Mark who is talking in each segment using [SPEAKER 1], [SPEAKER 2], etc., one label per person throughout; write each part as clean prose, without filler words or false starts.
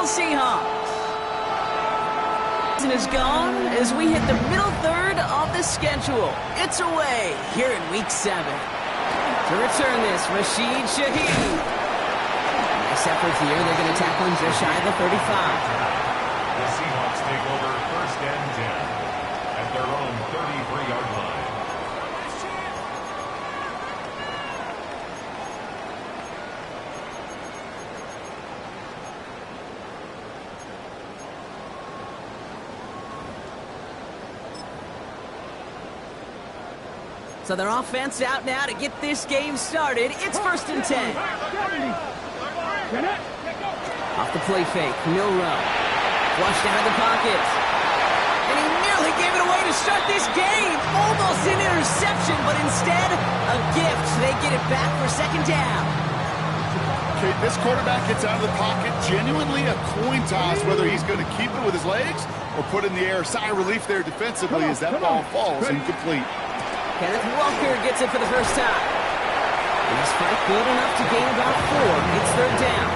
[SPEAKER 1] Seahawks. Is gone as we hit the middle third of the schedule. It's away here in Week 7. To return this, Rashid Shaheed. Nice effort here. They're going to tackle him just shy of the 35.
[SPEAKER 2] The Seahawks take over 1st and 10 at their own 33-yard line.
[SPEAKER 1] So their offense out now to get this game started. It's 1st and 10. Off the play fake, Milrow. Flushed out of the pocket. And he nearly gave it away to start this game. Almost an interception, but instead, a gift. They get it back for 2nd down.
[SPEAKER 3] Okay, this quarterback gets out of the pocket. Genuinely a coin toss whether he's going to keep it with his legs or put it in the air. Sigh of relief there defensively as that ball falls incomplete.
[SPEAKER 1] Kenneth Walker gets it for the first time. He's quite good enough to gain about 4. It's 3rd down.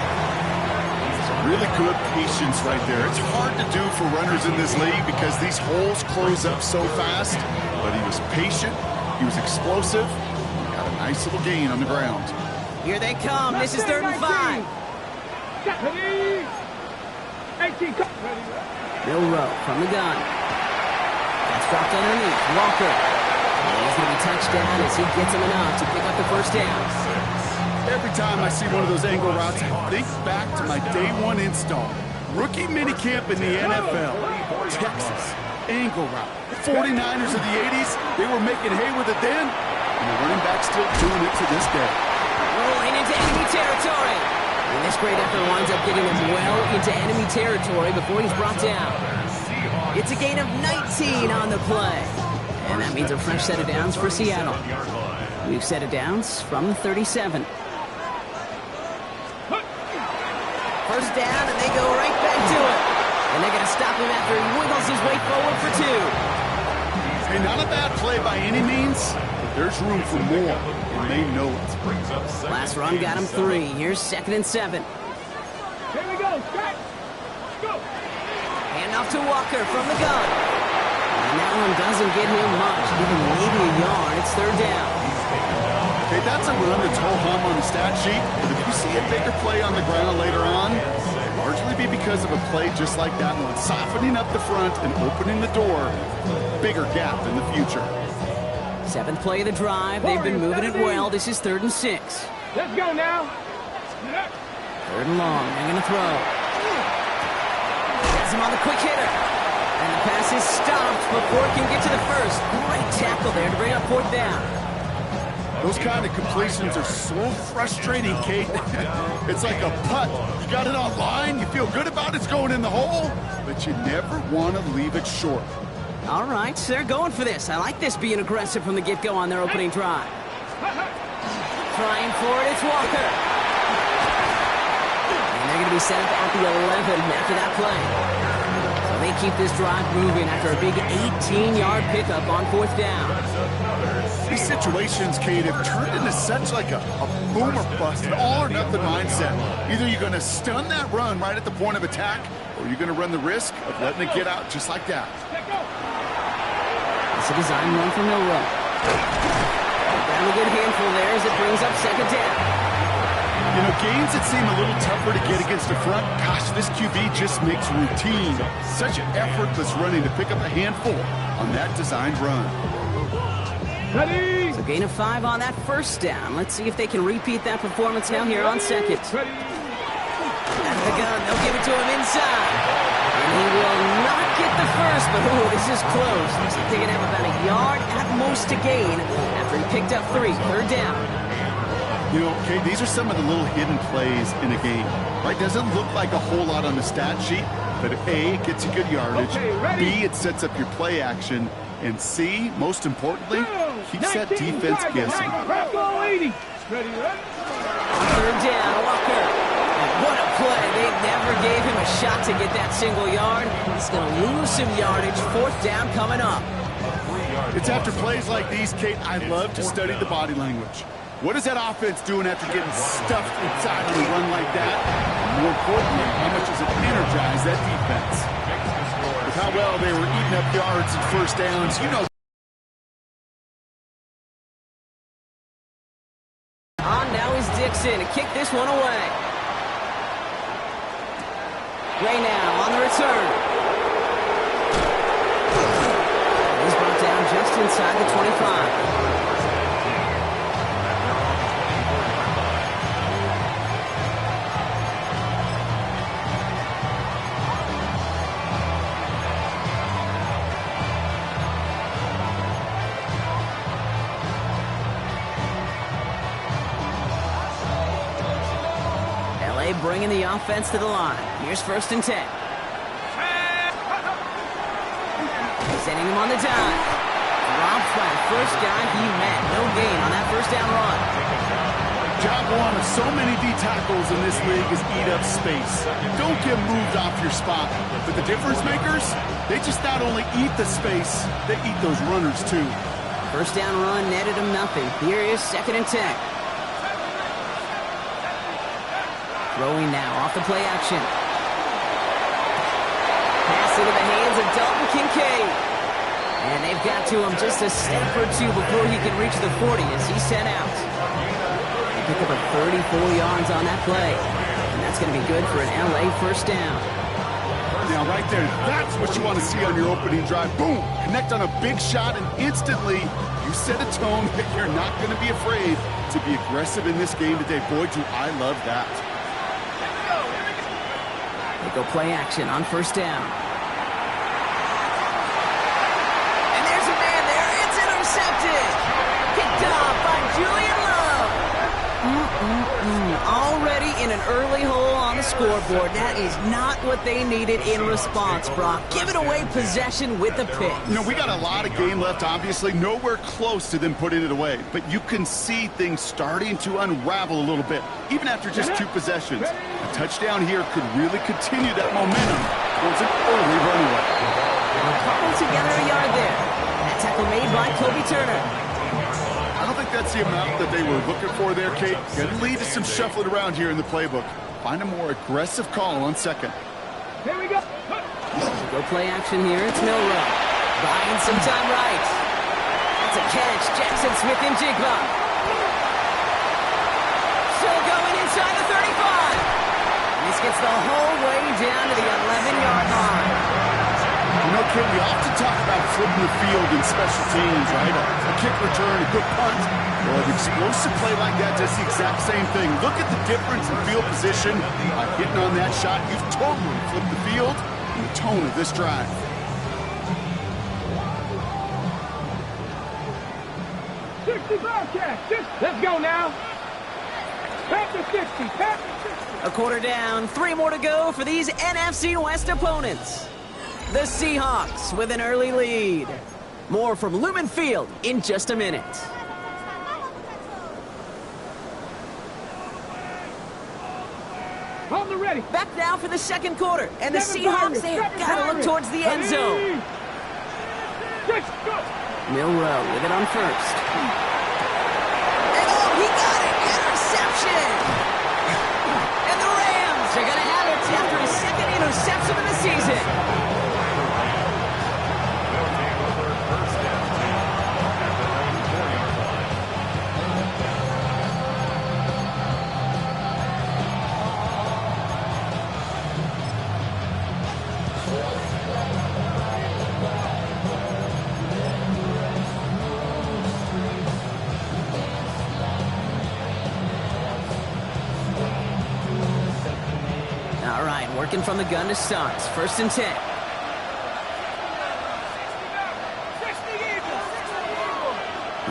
[SPEAKER 3] Really good patience right there. It's hard to do for runners in this league because these holes close up so fast. But he was patient. He was explosive. Got a nice little gain on the ground.
[SPEAKER 1] Here they come. This is 3rd and 5. Milrow from the gun. That's dropped underneath. Walker. He's going to be touched down as he gets him enough to pick up the 1st down.
[SPEAKER 3] Every time I see one of those angle routes, I think back to my day 1 install. Rookie minicamp in the NFL. Texas. Angle route. 49ers of the 80s, they were making hay with it then, and the running back's still doing it to this day.
[SPEAKER 1] Rolling into enemy territory. And this great effort winds up getting him well into enemy territory before he's brought down. It's a gain of 19 on the play. And that means a fresh set of downs for Seattle. We've set of downs from the 37. 1st down, and they go right back to it. And they're going to stop him after he wiggles his way forward for 2.
[SPEAKER 3] Hey, not a bad play by any means, but there's room for more, and they know it.
[SPEAKER 1] Last run got him 3. Here's 2nd and 7.
[SPEAKER 4] Here we go, Scott. Go.
[SPEAKER 1] Hand off to Walker from the gun. And that one doesn't get him much, even maybe a yard. It's 3rd down.
[SPEAKER 3] Okay, that's a run that's ho-hum on the stat sheet, but if you see a bigger play on the ground later on, it'll largely be because of a play just like that one, softening up the front and opening the door for a bigger gap in the future.
[SPEAKER 1] 7th play of the drive. They've been moving it well. This is 3rd and 6.
[SPEAKER 4] Let's go now.
[SPEAKER 1] 3rd and long. They're going to throw. Has him on the quick hitter. And the pass is stopped before it can get to the 1st. Great tackle there to bring up 4th down.
[SPEAKER 3] Those kind of completions are so frustrating, Kate. It's like a putt. You got it on line, you feel good about it's going in the hole, but you never want to leave it short.
[SPEAKER 1] All right, they're going for this. I like this being aggressive from the get-go on their opening drive. Trying for it, it's Walker. And they're going to be set up at the 11 after that play. They keep this drive moving after a big 18-yard pickup on 4th down.
[SPEAKER 3] These situations, Kate, have turned into such like a boom or bust, an all-or-nothing mindset. Either you're going to stun that run right at the point of attack, or you're going to run the risk of letting it get out just like that.
[SPEAKER 1] It's a design run for Milrow. Down a good handful there as it brings up 2nd down.
[SPEAKER 3] You know, games that seem a little tougher to get against the front, gosh, this QB just makes routine such an effortless running to pick up a handful on that designed run.
[SPEAKER 4] Ready.
[SPEAKER 1] So gain of 5 on that 1st down. Let's see if they can repeat that performance now here on 2nd.
[SPEAKER 4] Ready.
[SPEAKER 1] Out of the gun, they'll give it to him inside. And he will not get the 1st, but ooh, this is close. Looks like they're going to have about a yard at most to gain after he picked up 3. 3rd down.
[SPEAKER 3] You know, okay, these are some of the little hidden plays in a game, right? Doesn't look like a whole lot on the stat sheet, but A, it gets you good yardage, B, it sets up your play action, and C, most importantly, keeps that defense guessing.
[SPEAKER 4] Ready.
[SPEAKER 1] 3rd down, Walker. And what a play. They never gave him a shot to get that single yard. He's going to lose some yardage. 4th down coming up.
[SPEAKER 3] It's after plays like these, Kate, I love to study the body language. What is that offense doing after getting stuffed inside of a run like that? And more importantly, how much is it energy is that defense. With how well they were eating up yards and first downs, you know.
[SPEAKER 1] Now is Dixon to kick this one away. Ray now on the return. He's brought down just inside the 25. Bringing the offense to the line. Here's 1st and 10. Sending him on the dive. Dropped by the first guy he met. No gain on that first down run.
[SPEAKER 3] Job one of so many D tackles in this league is eat up space. Don't get moved off your spot. But the difference makers, they just not only eat the space, they eat those runners too.
[SPEAKER 1] First down run netted him nothing. Here is 2nd and 10. Throwing now off the play action. Pass into the hands of Dalton Kincaid. And they've got to him just a step or two before he can reach the 40 as he's sent out. They pick up a 34 yards on that play. And that's going to be good for an LA first down.
[SPEAKER 3] Now right there, that's what you want to see on your opening drive. Boom! Connect on a big shot and instantly you set a tone that you're not going to be afraid to be aggressive in this game today. Boy, do I love that.
[SPEAKER 1] They go play action on 1st down. And there's a man there. It's intercepted. Picked off by Julian Love. Already in an early hole on the scoreboard. That is not what they needed in response, Brock. Giving away possession with the pick.
[SPEAKER 3] You know, we got a lot of game left, obviously. Nowhere close to them putting it away. But you can see things starting to unravel a little bit, even after just 2 possessions. A touchdown here could really continue that momentum towards an early runaway.
[SPEAKER 1] Cobbled together a yard there. That tackle made by Kobe Turner.
[SPEAKER 3] I don't think that's the amount that they were looking for there, Kate. Going to lead to some shuffling around here in the playbook. Find a more aggressive call on 2nd.
[SPEAKER 4] Here we go.
[SPEAKER 1] Go play action here. It's Milrow. Buying some time right. That's a catch. Jackson Smith and Jigba. Still going inside the 35. This gets the whole way down to the 11-yard line.
[SPEAKER 3] You know, Kate, we often talk about flipping the field in special teams, right? A kick return, a good punt. Well, an explosive play like that does the exact same thing. Look at the difference in field position. By hitting on that shot, you've totally flipped the field and the tone of this drive.
[SPEAKER 4] Let's go now. Back to 60. Back to 60.
[SPEAKER 1] A quarter down. 3 more to go for these NFC West opponents. The Seahawks with an early lead. More from Lumen Field in just a minute.
[SPEAKER 4] On the ready.
[SPEAKER 1] Back now for the 2nd quarter. And the Seahawks, they have got to look towards the end zone. Milrow with it on 1st. And oh, he got it. Interception. And the Rams are going to have it after his 2nd interception of the season. Working from the gun to start. 1st and 10.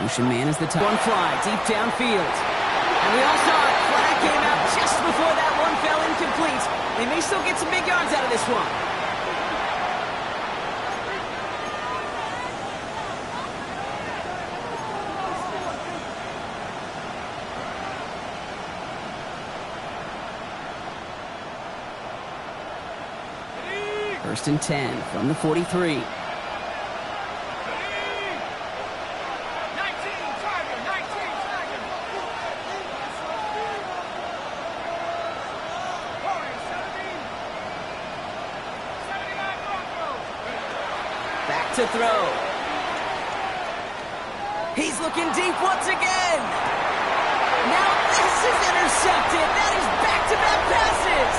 [SPEAKER 1] Motion man is the top. One fly deep downfield. And we all saw a flag came out just before that one fell incomplete. They may still get some big yards out of this one. First and 10 from the 43. to throw. He's looking deep once again. Now this is intercepted. That is back-to-back passes.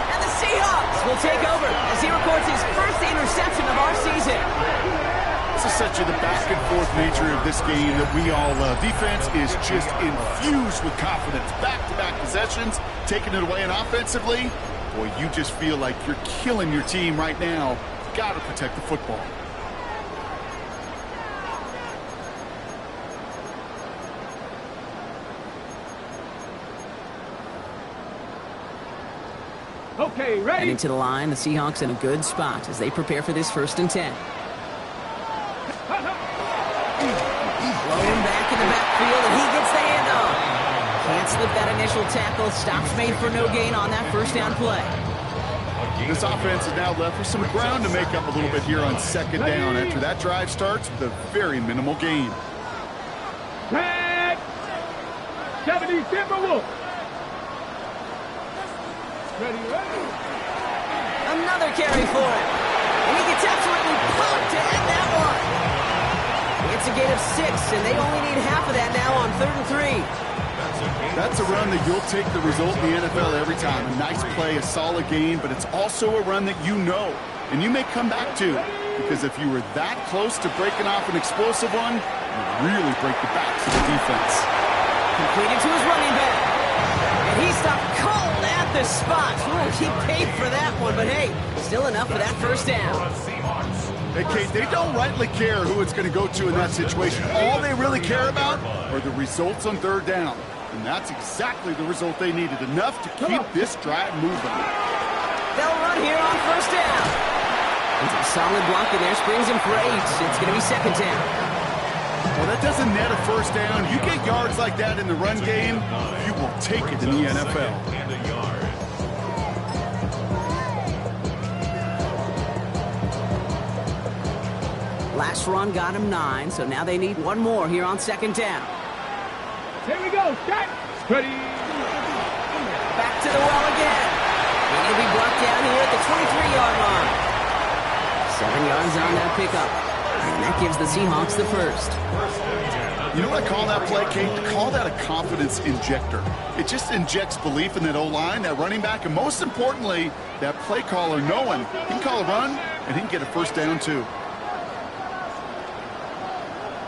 [SPEAKER 1] And the Seahawks will take over as he records his first interception of our season.
[SPEAKER 3] This is such the back and forth nature of this game that we all love. Defense is just infused with confidence. Back-to-back possessions, taking it away, and offensively, boy, you just feel like you're killing your team right now. Got to protect the football.
[SPEAKER 4] Okay, ready?
[SPEAKER 1] Heading to the line, the Seahawks in a good spot as they prepare for this 1st and 10. Blowing back in the backfield, and he gets the handoff. Can't slip that initial tackle. Stops made for no gain on that 1st down play.
[SPEAKER 3] This offense is now left with some ground to make up a little bit here on 2nd down after that drive starts with a very minimal gain.
[SPEAKER 4] Tag! 70 Timberwolves. Ready, ready.
[SPEAKER 1] Another carry for him. And he gets absolutely pumped to end that one. It's a gain of 6, and they only need half of that now on 3rd and 3.
[SPEAKER 3] That's a run that you'll take the result in the NFL every time. A nice play, a solid gain, but it's also a run that you know, and you may come back to. Because if you were that close to breaking off an explosive one, you really break the backs of the defense.
[SPEAKER 1] Completed to his running back. And he stopped cold at the spot. He paid for that one, but hey, still enough for that 1st down.
[SPEAKER 3] Hey, Kate, they don't rightly care who it's going to go to in that situation. All they really care about are the results on 3rd down. And that's exactly the result they needed. Enough to keep this drive moving.
[SPEAKER 1] They'll run here on 1st down. It's a solid block in there. Springs him for 8. It's going to be 2nd down.
[SPEAKER 3] Well, that doesn't net a 1st down. You get yards like that in the run game, you will take it in the NFL.
[SPEAKER 1] Last run got him 9, so now they need one more here on 2nd down.
[SPEAKER 4] Here we go. Shot. Ready.
[SPEAKER 1] Back to the well again. And he'll be brought down here at the 23-yard line. 7 yards on that pickup. And that gives the Seahawks the 1st.
[SPEAKER 3] You know what I call that play, Kate? I call that a confidence injector. It just injects belief in that O-line, that running back, and most importantly, that play caller knowing he can call a run and he can get a 1st down too.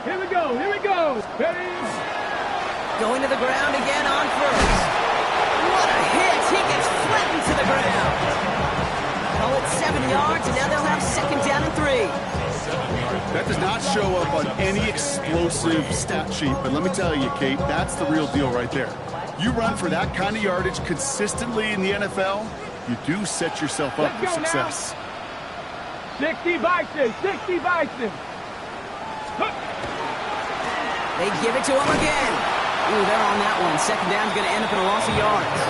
[SPEAKER 4] Here we go. Here we go. Ready.
[SPEAKER 1] Going to the ground again on 1st. What a hit. He gets flattened to the ground. Call it 7 yards, and now they'll have 2nd down and 3.
[SPEAKER 3] That does not show up on any explosive stat sheet, but let me tell you, Kate, that's the real deal right there. You run for that kind of yardage consistently in the NFL, you do set yourself up for success.
[SPEAKER 4] 60 Bison. 60 Bison.
[SPEAKER 1] They give it to him again. Ooh, they're on that one. 2nd down's going to end up in a loss of yards.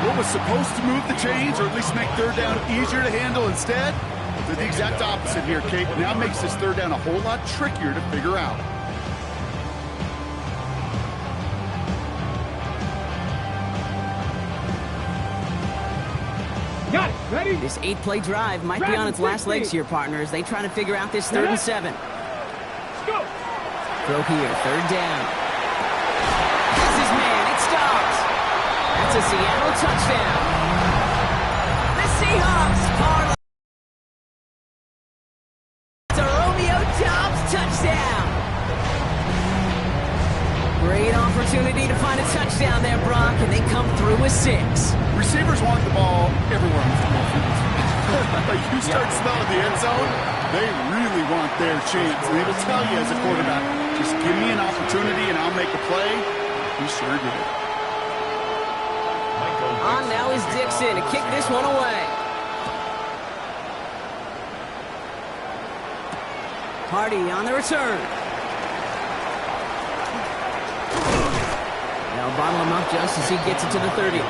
[SPEAKER 3] What was supposed to move the chains, or at least make 3rd down easier to handle instead, did the exact opposite here, Kate. Now makes this 3rd down a whole lot trickier to figure out.
[SPEAKER 4] Got it. Ready.
[SPEAKER 1] This 8-play drive might be on its last legs here, partners. They try to figure out this 3rd and 7.
[SPEAKER 4] Go.
[SPEAKER 1] Throw here, 3rd down. That's his man. It stops. That's a Seattle touchdown. The Seahawks parlay. It's a Romeo Doubs touchdown. Great opportunity to find a touchdown there, Brock, and they come through with 6.
[SPEAKER 3] Receivers want the ball everywhere on the football field. Like you start smelling the end zone, they really want their chance. And they will tell you as a quarterback, just give me an opportunity and I'll make a play. He sure did.
[SPEAKER 1] On now is Dixon to kick this one away. Hardy on the return. They'll bottle him up just as he gets it to the 30.
[SPEAKER 2] The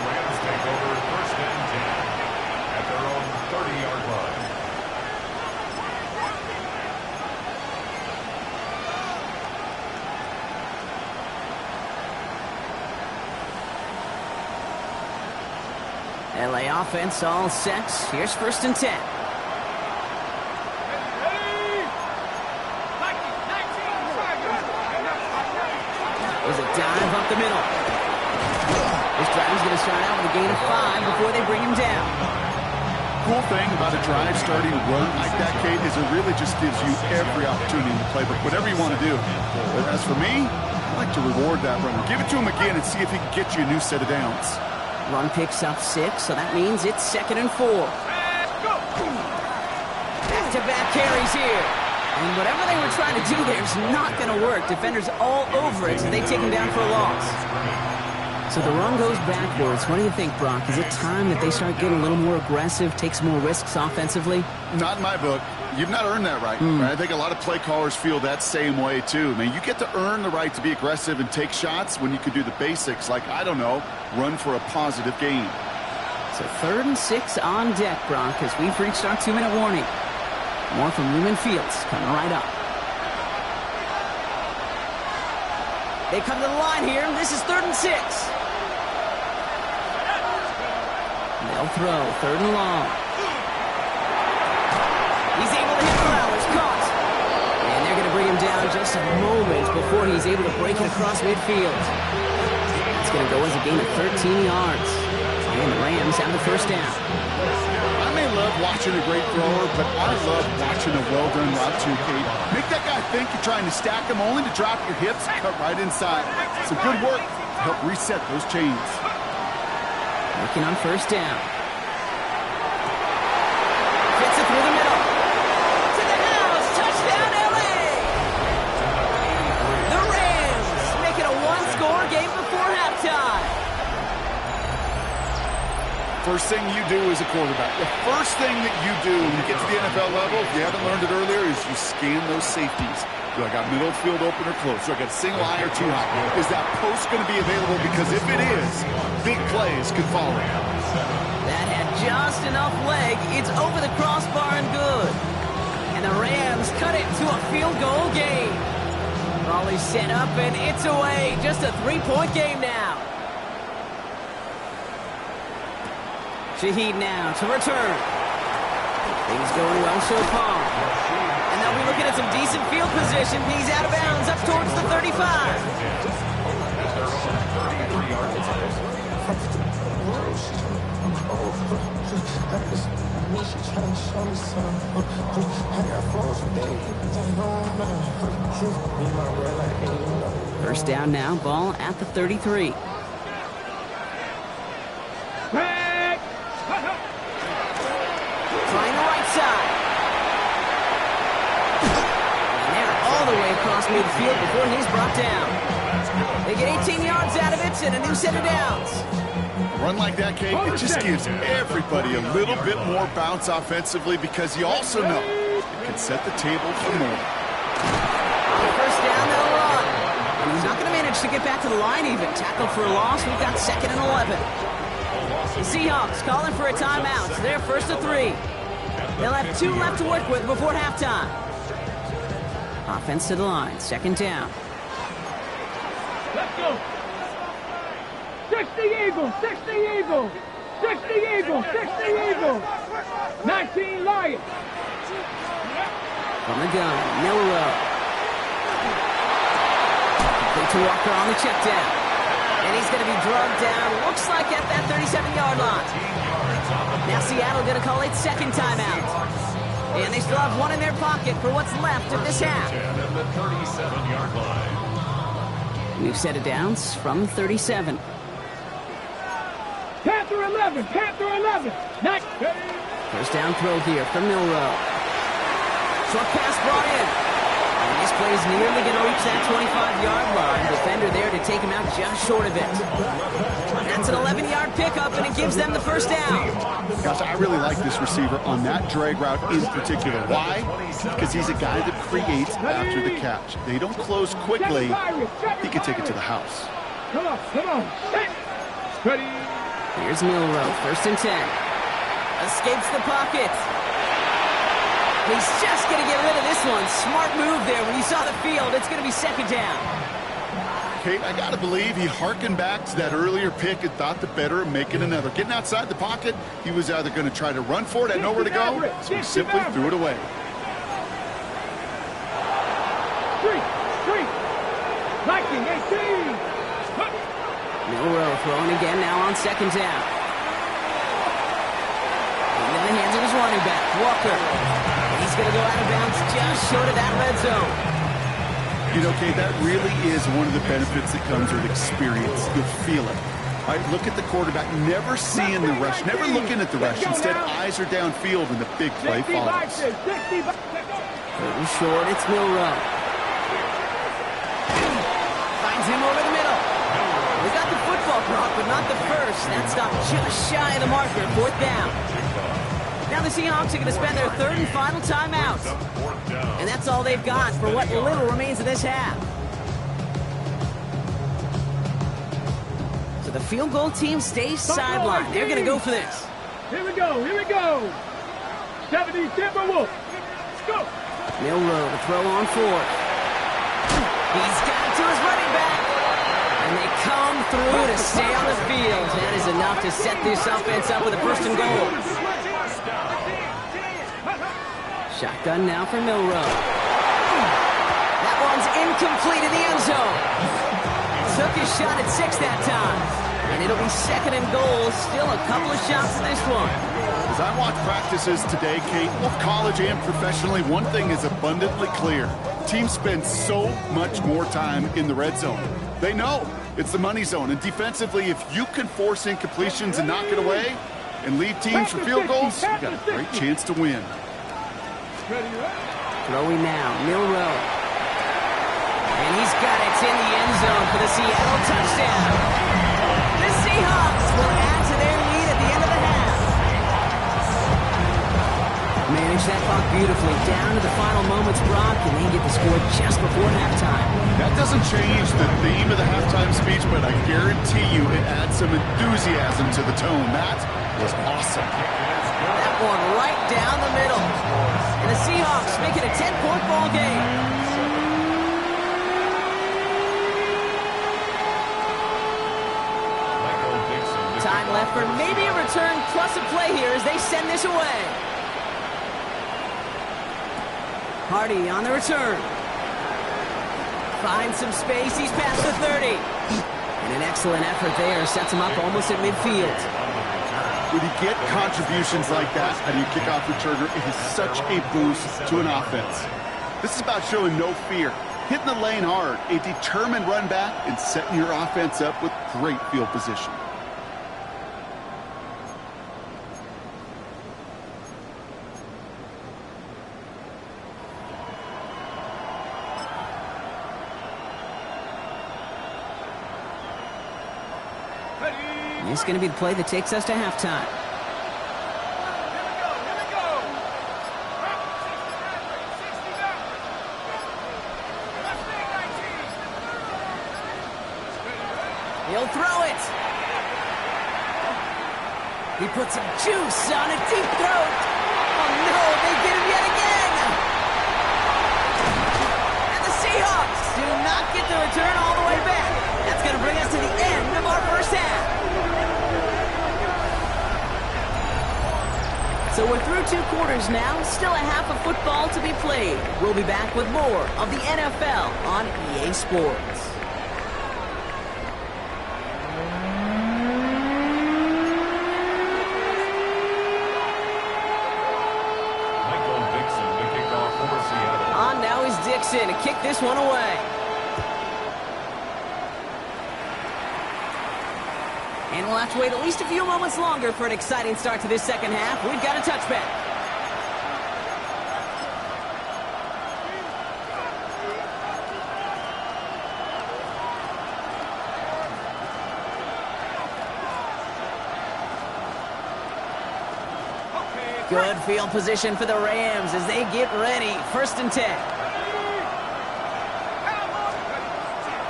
[SPEAKER 2] Rams take over 1st and 10 at their own 30-yard line.
[SPEAKER 1] LA offense all set. Here's 1st and 10. There's a dive up the middle. This drive is going to start out with a gain of 5 before they bring him down.
[SPEAKER 3] Cool thing about a drive starting run like that, Kate, is it really just gives you every opportunity in the playbook, whatever you want to do. But as for me, I like to reward that runner. Give it to him again and see if he can get you a new set of downs.
[SPEAKER 1] Run picks up 6, so that means it's 2nd and 4. Back-to-back carries here. And whatever they were trying to do there is not going to work. Defenders all over it, so they take him down for a loss. So the run goes backwards. What do you think, Brock? Is it time that they start getting a little more aggressive, take some more risks offensively?
[SPEAKER 3] Not in my book. You've not earned that right. Right? I think a lot of play callers feel that same way, too. I mean, you get to earn the right to be aggressive and take shots when you can do the basics, like, I don't know, run for a positive gain.
[SPEAKER 1] So 3rd and 6 on deck, Brock, as we've reached our 2-minute warning. More from Lumen Fields coming right up. They come to the line here. This is 3rd and 6. They'll throw 3rd and long. He's able to hit Flowers. Caught. And they're going to bring him down just a moment before he's able to break it across midfield. It's going to go as a gain of 13 yards. And the Rams have the 1st down.
[SPEAKER 3] I may love watching a great thrower, but I love watching a well-done route too, Kate. Make that guy think you're trying to stack him only to drop your hips and cut right inside. Some good work to help reset those chains.
[SPEAKER 1] Working on 1st down. Gets it through the middle. To the house. Touchdown, LA! The Rams make it a 1-score game before halftime.
[SPEAKER 3] First thing you do as a quarterback, the first thing that you do when you get to the NFL level, if you haven't learned it earlier, is you scan those safeties. Do I got middle field open or close? Do I got single high or too high? Is that post going to be available? Because if it is, big plays could follow.
[SPEAKER 1] That had just enough leg. It's over the crossbar and good. And the Rams cut it to a field goal game. Ball is set up and it's away. Just a 3-point game now. Shaheed now to return. Things going well so far. And they'll be looking at some decent field position. He's out of bounds up towards the 35. First down now, ball at the 33. Trying the right side. And they're all the way across midfield before he's brought down. They get 18 yards out of it and a new set of downs.
[SPEAKER 3] Run like that, Kate, it just gives everybody a little bit more bounce offensively because you also know it can set the table for more.
[SPEAKER 1] First down, they'll run. And he's not going to manage to get back to the line even. Tackled for a loss. We've got 2nd and 11. The Seahawks calling for a timeout. So they're 1st and 3. They'll have 2 left to work with before halftime. Offense to the line. 2nd down.
[SPEAKER 4] Let's go. 60 Eagles, 60 Eagles, 60 Eagles, 60 Eagles, 19 Lions.
[SPEAKER 1] From the gun, Milrow. Complete to Walker on the check down. And he's going to be drugged down, looks like at that 37-yard line. Now Seattle going to call it 2nd timeout. And they still have 1 in their pocket for what's left of this half.
[SPEAKER 2] The 37-yard line.
[SPEAKER 1] New set of downs from 37.
[SPEAKER 4] Panther 11, Panther 11. Next.
[SPEAKER 1] First down throw here from Milrow. Short pass brought in. And this play's nearly going to reach that 25-yard line. Defender there to take him out just short of it. That's an 11-yard pickup, and it gives them the 1st down.
[SPEAKER 3] Gosh, I really like this receiver on that drag route in particular. Why? Because he's a guy that creates after the catch. They don't close quickly. He can take it to the house.
[SPEAKER 4] Come on, come on. Set. Ready.
[SPEAKER 1] Here's Milrow, 1st and 10. Escapes the pocket. He's just going to get rid of this one. Smart move there. When you saw the field, it's going to be 2nd down.
[SPEAKER 3] Kate, I got to believe he hearkened back to that earlier pick and thought the better of making another. Getting outside the pocket, he was either going to try to run for it, had nowhere to go, so he simply threw it away.
[SPEAKER 4] 19-18.
[SPEAKER 1] Milroe throwing again now on second down. Into the hands of his running back, Walker. He's going to go out of bounds just short of that red zone.
[SPEAKER 3] You know, Kate, that really is one of the benefits that comes with experience. You'll feel it. All right, look at the quarterback, never seeing the rush, never looking at the rush. Instead, eyes are downfield and the big play follows.
[SPEAKER 1] Pretty short, it's Milroe. Finds him over the middle. We got the football block, but not the first. That stop just shy of the marker, fourth down. Now the Seahawks are going to spend their third and final timeout. And that's all they've got for what little remains of this half. So the field goal team stays sidelined. They're going to go for this.
[SPEAKER 4] Here we go. 70 Timberwolves. Let's go.
[SPEAKER 1] Milroe to throw on fourth. He's got it to his running back. And they come through to stay on the field. That is enough to set this offense up with a first and goal. Shotgun now for Milroe. That one's incomplete in the end zone. Took his shot at 6 that time. And it'll be second and goal. Still a couple of shots in this one.
[SPEAKER 3] As I watch practices today, Kate, both college and professionally, one thing is abundantly clear. Teams spend so much more time in the red zone. They know it's the money zone. And defensively, if you can force incompletions and knock it away and lead teams for field goals, you got a great chance to win.
[SPEAKER 1] Throwing now, Milroe. And he's got it in the end zone for the Seattle touchdown. The Seahawks will add to their lead at the end of the half. Manage that clock beautifully down to the final moments, Brock, and they get the score just before halftime.
[SPEAKER 3] That doesn't change the theme of the halftime speech, but I guarantee you it adds some enthusiasm to the tone. That was awesome.
[SPEAKER 1] That one right down the middle. And the Seahawks make it a 10-point ball game. Time left for maybe a return plus a play here as they send this away. Hardy on the return. Finds some space. He's past the 30. And an excellent effort there. Sets him up almost at midfield.
[SPEAKER 3] When you get contributions like that and you kick off returner, it is such a boost to an offense. This is about showing no fear, hitting the lane hard, a determined run back, and setting your offense up with great field position.
[SPEAKER 1] This is going to be the play that takes us to halftime. He'll throw it. He puts some juice on a deep throat. Oh no, they get him yet again. And the Seahawks do not get the return all the way back. That's going to bring us to the end of our first half. So we're through 2 quarters now, still a half of football to be played. We'll be back with more of the NFL on EA Sports. On now is Dixon to kick this one away. And we'll have to wait at least a few moments longer for an exciting start to this second half. We've got a touchback. Good field position for the Rams as they get ready. 1st and 10.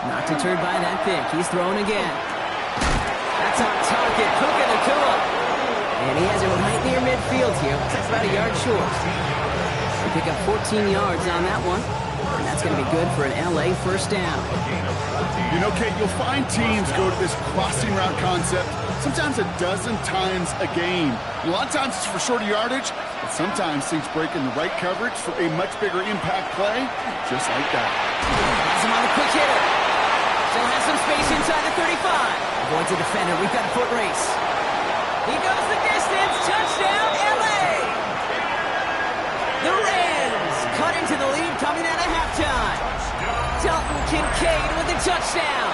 [SPEAKER 1] Not deterred by that pick. He's thrown again. That's on target. Puka Nacua. And he has it right near midfield here. That's about a yard short. They pick up 14 yards on that one. And that's going to be good for an LA first down.
[SPEAKER 3] You know, Kate, you'll find teams go to this crossing route concept sometimes a dozen times a game. And a lot of times it's for shorter yardage, but sometimes things break in the right coverage for a much bigger impact play, just like that.
[SPEAKER 1] Has him on the quick hitter. Still has some space inside the 35. Avoids a defender. We've got a foot race. He goes the distance. Touchdown, LA! The Rams cut into the lead coming out of halftime. Dalton Kincaid with a touchdown.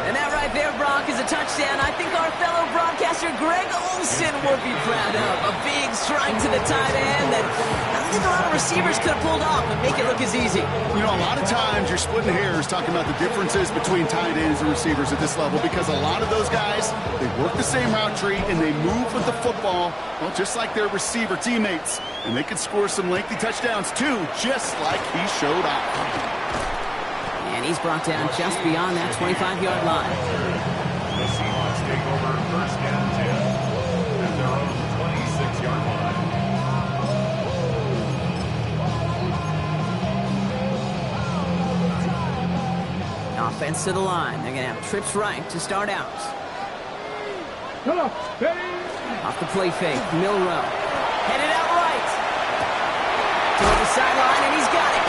[SPEAKER 1] And that right there, Brock, is a touchdown I think our fellow broadcaster Greg Olson would be proud of. A big strike to the tight end that I don't think a lot of receivers could have pulled off and make it look as easy.
[SPEAKER 3] You know, a lot of times you're splitting hairs talking about the differences between tight ends and receivers at this level because a lot of those guys, they work the same route tree and they move with the football, well, just like their receiver teammates. And they can score some lengthy touchdowns too, just like he showed off.
[SPEAKER 1] And he's brought down just beyond that 25-yard line.
[SPEAKER 2] The Seahawks take over first and 10 at their own 26-yard line.
[SPEAKER 1] Offense to the line. They're going to have trips right to start out. Off the play fake, Milrow. Headed out right. Toward the sideline, and he's got it.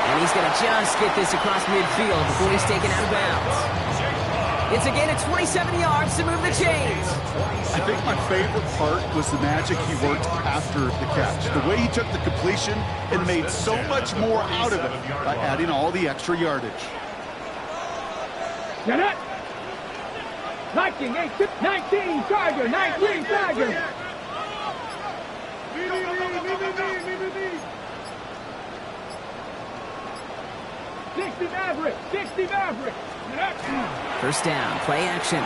[SPEAKER 1] And he's going to just get this across midfield before he's taken out of bounds. It's a gain of 27 yards to move the chains.
[SPEAKER 3] I think my favorite part was the magic he worked after the catch. The way he took the completion and made so much more out of it by adding all the extra yardage.
[SPEAKER 4] 19, Tiger, 19, Tiger. 60 Maverick, 60 Maverick.
[SPEAKER 1] First down, play action. And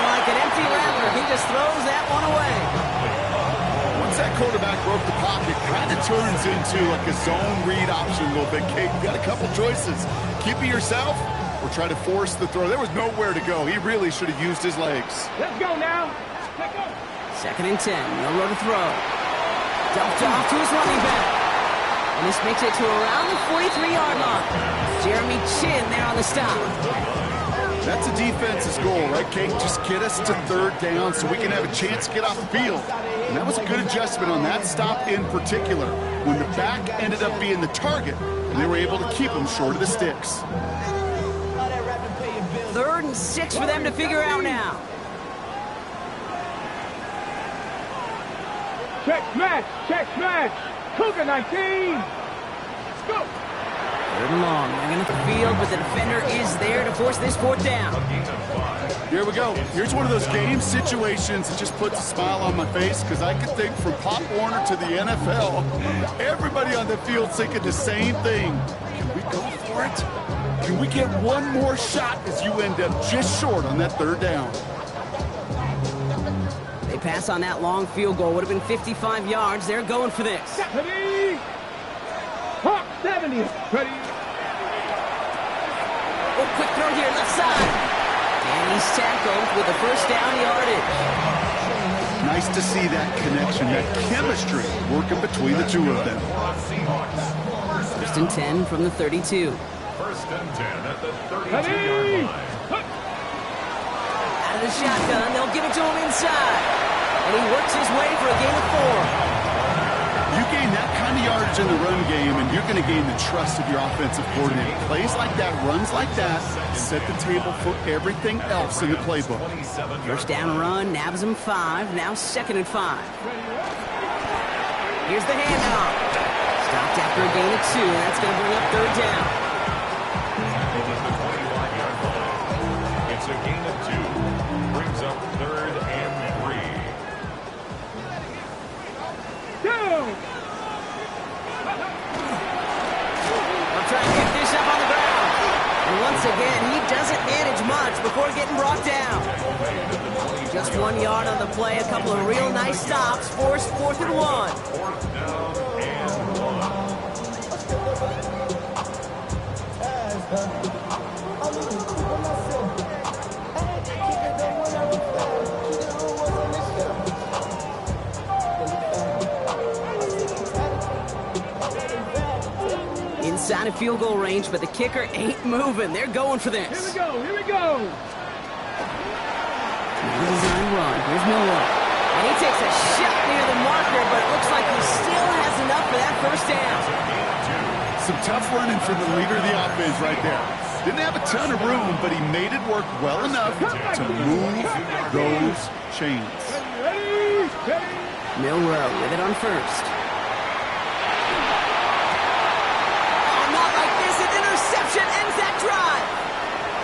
[SPEAKER 1] like an empty rattler, he just throws that one away.
[SPEAKER 3] Once that quarterback broke the pocket, kind of turns into like a zone read option a little bit, Kate. You got a couple choices. Keep it yourself or try to force the throw. There was nowhere to go. He really should have used his legs.
[SPEAKER 4] Let's go now. Let's go.
[SPEAKER 1] 2nd and 10, no road to throw. Dumped off to his running back. And this makes it to around the 43-yard line. Jeremy Chin there on the stop.
[SPEAKER 3] That's a defense's goal, right, Kate? Just get us to 3rd down so we can have a chance to get off the field. And that was a good adjustment on that stop in particular, when the back ended up being the target, and they were able to keep him short of the sticks.
[SPEAKER 1] 3rd and 6 for them to figure out now.
[SPEAKER 4] Check smash. Cougar 19. Let's go.
[SPEAKER 1] 3rd and long. They're going to field, but the defender is there to force this 4th down.
[SPEAKER 3] Here we go. Here's one of those game situations that just puts a smile on my face because I can think from Pop Warner to the NFL, everybody on the field thinking the same thing. Can we go for it? Can we get one more shot as you end up just short on that 3rd down?
[SPEAKER 1] They pass on that long field goal. Would have been 55 yards. They're going for this.
[SPEAKER 4] 70. Hawk 70. Ready.
[SPEAKER 1] Oh, quick throw here, left side. And he's tackled with a first down yardage.
[SPEAKER 3] Nice to see that connection, that chemistry working between the two of them.
[SPEAKER 1] 1st and 10 from the 32.
[SPEAKER 2] 1st and 10 at the 32-yard line.
[SPEAKER 1] Out of the shotgun, they'll give it to him inside. And he works his way for a gain of 4.
[SPEAKER 3] You gain that kind of yardage in the run game, and you're going to gain the trust of your offensive coordinator. Plays like that, runs like that, set the table for everything else in the playbook.
[SPEAKER 1] First down run, nabs him 5, now 2nd and 5. Here's the handoff. Stopped after a gain of 2, and that's going to bring up 3rd down.
[SPEAKER 2] It's a gain of 2. Brings up 3rd and 3.
[SPEAKER 4] Down.
[SPEAKER 1] They'll try to get this up on the ground. And once again, he doesn't manage much before getting brought down. Just 1 yard on the play, a couple of real nice stops, forced 4th and 1.
[SPEAKER 2] 4th down and 1.
[SPEAKER 1] line of field goal range, but the kicker ain't moving. They're going for this.
[SPEAKER 4] Here we go, here we go.
[SPEAKER 1] Design run. Here's Miller. And he takes a shot near the marker, but it looks like he still has enough for that first down.
[SPEAKER 3] Some tough running from the leader of the offense right there. Didn't have a ton of room, but he made it work well enough to move those chains.
[SPEAKER 1] Milrow with it on first. Oh, not like this. An interception ends that drive.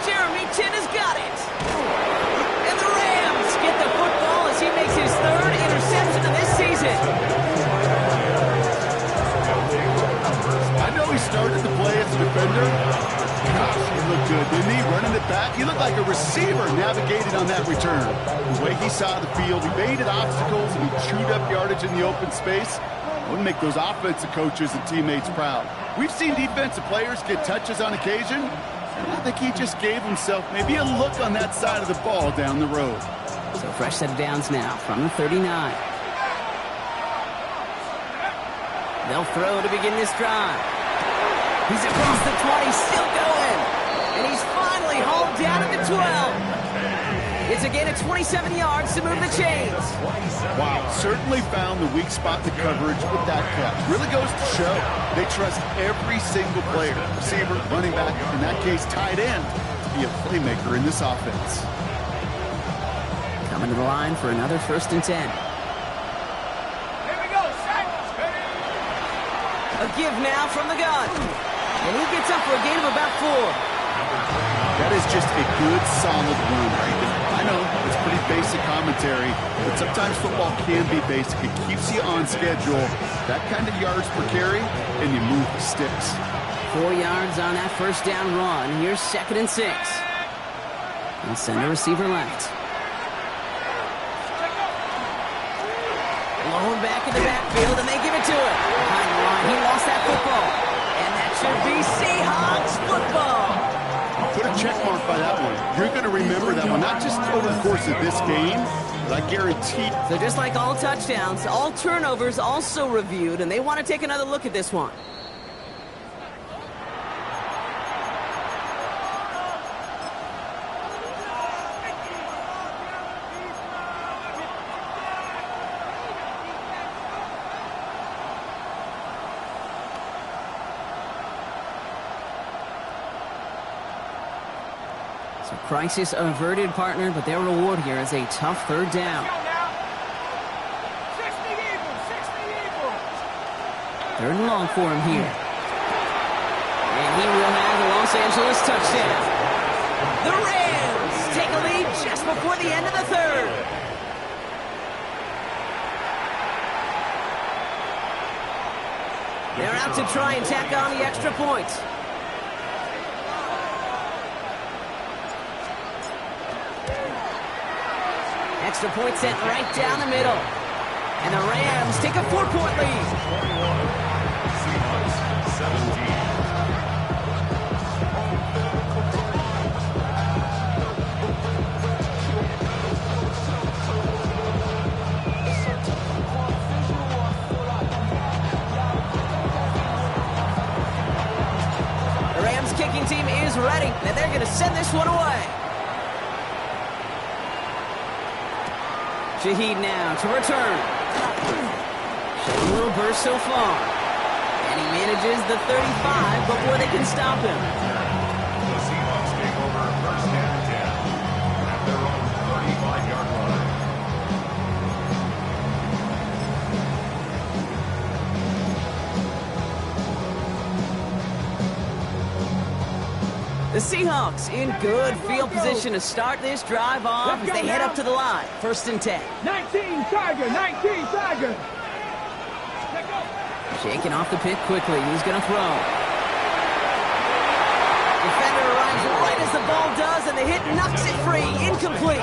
[SPEAKER 1] Jeremy Chin has got it. And the Rams get the football as he makes his third interception of this season.
[SPEAKER 3] I know he started the play as a defender. Gosh, he looked good, didn't he? Running it back. He looked like a receiver navigated on that return. The way he saw the field, he baited obstacles, and he chewed up yardage in the open space. Wouldn't make those offensive coaches and teammates proud. We've seen defensive players get touches on occasion, and I think he just gave himself maybe a look on that side of the ball down the road.
[SPEAKER 1] So fresh set of downs now from the 39. They'll throw to begin this drive. He's across the 20, still going. And he's finally hauled down at the 12. It's a gain of 27 yards to move the chains.
[SPEAKER 3] Wow, certainly found the weak spot in the coverage with that catch. Really goes to show they trust every single player, receiver, running back, in that case tight end, to be a playmaker in this offense.
[SPEAKER 1] Coming to the line for another 1st and 10.
[SPEAKER 4] Here we go, Saints.
[SPEAKER 1] A give now from the gun. And he gets up for a gain of about 4.
[SPEAKER 3] That is just a good, solid run right there. I know, it's pretty basic commentary, but sometimes football can be basic. It keeps you on schedule. That kind of yards per carry, and you move the sticks.
[SPEAKER 1] 4 yards on that first down run. Here's 2nd and 6. And send a receiver left. Blown back in the backfield, and they give it to him. Behind the line, he lost that football. And that should be Seahawks football.
[SPEAKER 3] Put a check mark by that one. You're going to remember that one, not just over the course of this game, but I guarantee.
[SPEAKER 1] So just like all touchdowns, all turnovers also reviewed, and they want to take another look at this one. Crisis averted, partner, but their reward here is a tough 3rd down. 3rd and long for him here. And he will have the Los Angeles touchdown. The Rams take a lead just before the end of the 3rd. They're out to try and tack on the extra point. Extra point sent right down the middle. And the Rams take a 4-point lead.
[SPEAKER 2] 21. Seahawks 17.
[SPEAKER 1] The Rams kicking team is ready, and they're going to send this one away. Shaheed now to return. Showing a little burst so far. And he manages the 35 before they can stop him.
[SPEAKER 2] The Seahawks take over 1st and 10 at their own 35-yard line.
[SPEAKER 1] The Seahawks in good field position to start this drive off as they head up to the line. 1st and 10.
[SPEAKER 4] 19 Tiger, 19 Tiger.
[SPEAKER 1] Shaking off the pick quickly. He's going to throw. Defender arrives right as the ball does, and the hit knocks it free. Incomplete.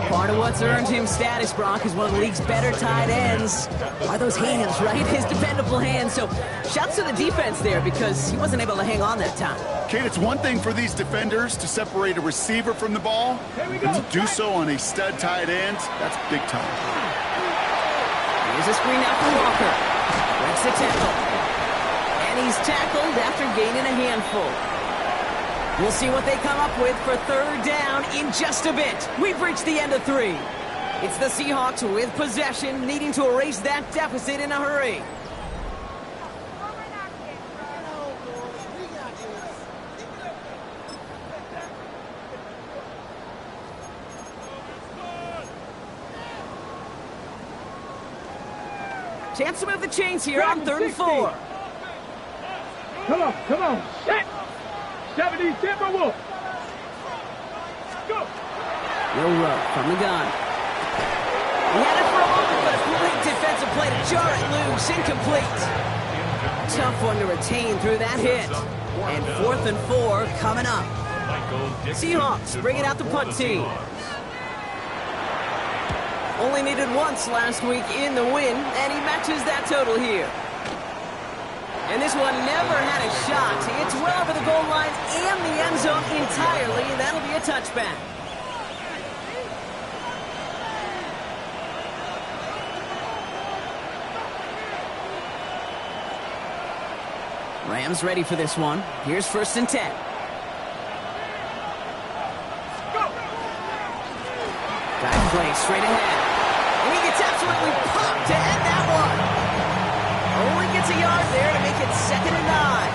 [SPEAKER 1] Part of what's earned him status, Brock, is one of the league's better tight ends. Are those hands, right? His dependable hands. So shouts to the defense there because he wasn't able to hang on that time.
[SPEAKER 3] Kate, it's one thing for these defenders to separate a receiver from the ball, but to do so on a stud tight end, that's big time.
[SPEAKER 1] Here's a screen out for Walker. Breaks the tackle. And And he's tackled after gaining a handful. We'll see what they come up with for third down in just a bit. We've reached the end of 3. It's the Seahawks with possession, needing to erase that deficit in a hurry. Chance to move the chains here on 3rd and 4.
[SPEAKER 4] Come on. Set. 70 Timberwolves. Go.
[SPEAKER 1] Will Rowe from the gun. He had it for a moment, but a great defensive play to jar it loose. Incomplete. Tough one to retain through that hit. And 4th and 4 coming up. Seahawks bring it out the punt team. Only needed once last week in the win, and he matches that total here. And this one never had a shot. It's well over the goal line and the end zone entirely, and that'll be a touchback. Rams ready for this one. Here's 1st and 10. Guy plays straight ahead. And he gets absolutely pumped to end that one. Only gets a yard there to make it 2nd and 9.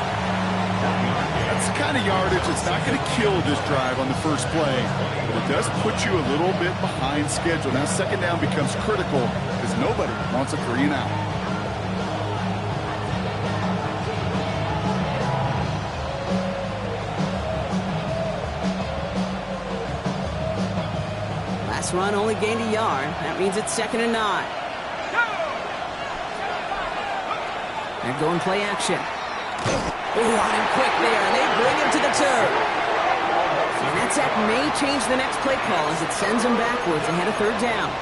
[SPEAKER 3] That's the kind of yardage that's not going to kill this drive on the first play, but it does put you a little bit behind schedule. Now 2nd down becomes critical because nobody wants a 3 and out.
[SPEAKER 1] Last run only gained a yard. That means it's 2nd and 9. They're going play action. Oh, on him quick there, and they bring him to the turf. And that sack may change the next play call as it sends him backwards ahead of 3rd down.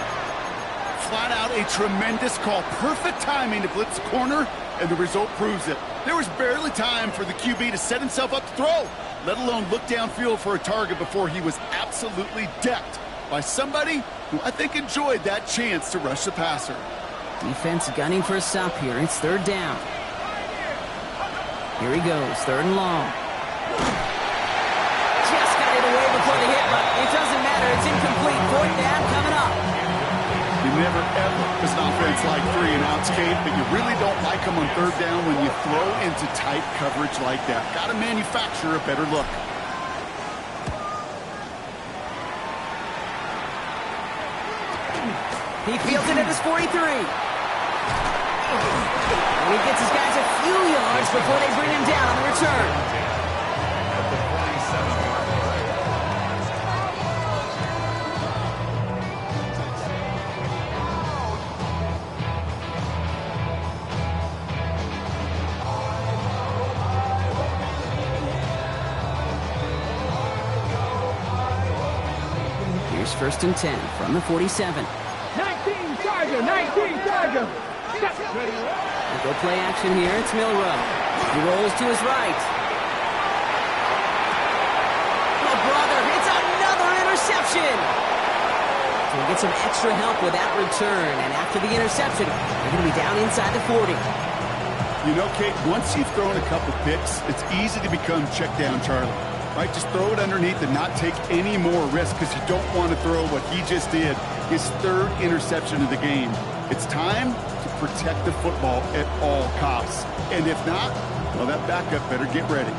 [SPEAKER 3] Flat out a tremendous call. Perfect timing to blitz the corner, and the result proves it. There was barely time for the QB to set himself up to throw, let alone look downfield for a target before he was absolutely decked by somebody who I think enjoyed that chance to rush the passer.
[SPEAKER 1] Defense gunning for a stop here. It's 3rd down. Here he goes, 3rd and long. Just got it away before the hit, but it doesn't matter. It's incomplete. 4th down coming up.
[SPEAKER 3] You never ever miss an offense like 3 and outs, Kate, but you really don't like them on 3rd down when you throw into tight coverage like that. Got to manufacture a better look.
[SPEAKER 1] He fields it at his 43. And he gets his guys a few yards before they bring him down on the return. Here's 1st and 10 from the 47.
[SPEAKER 4] 19 Charger.
[SPEAKER 1] Go play action here. It's Milrow. He rolls to his right. Oh, brother, it's another interception. So we'll get some extra help with that return. And after the interception, they're going to be down inside the 40.
[SPEAKER 3] You know, Kate, once you've thrown a couple picks, it's easy to become check down Charlie. Right? Just throw it underneath and not take any more risk because you don't want to throw what he just did, his 3rd interception of the game. It's time to protect the football at all costs. And if not, well, that backup better get ready.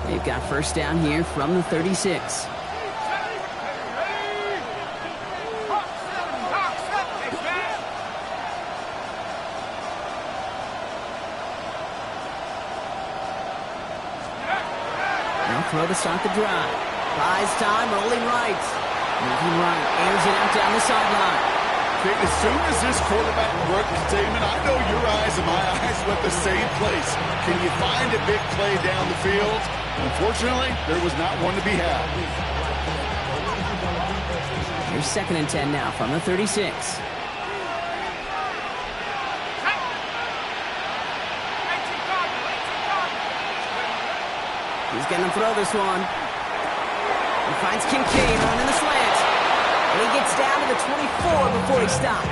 [SPEAKER 1] They've got 1st down here from the 36. They'll throw to start the drive. Buys time, rolling right. Moving right, airs it out down the sideline.
[SPEAKER 3] As soon as this quarterback broke containment, I know your eyes and my eyes went the same place. Can you find a big play down the field? Unfortunately, there was not one to be had.
[SPEAKER 1] Here's 2nd and 10 now from the 36. He's going to throw this one. He finds Kincaid running the slant. And he gets down to the 24 before he stopped.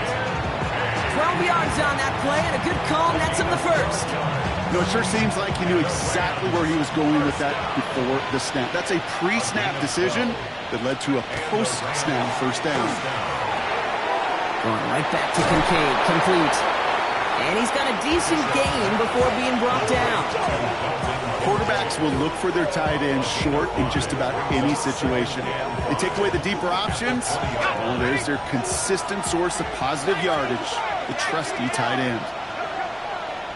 [SPEAKER 1] 12 yards on that play, and a good call nets him the first.
[SPEAKER 3] You know, it sure seems like he knew exactly where he was going with that before the snap. That's a pre-snap decision that led to a post-snap first down.
[SPEAKER 1] Going right back to Kincaid, complete. And he's got a decent gain before being brought down.
[SPEAKER 3] Quarterbacks will look for their tight end short in just about any situation. They take away the deeper options. Well, there's their consistent source of positive yardage, the trusty tight end.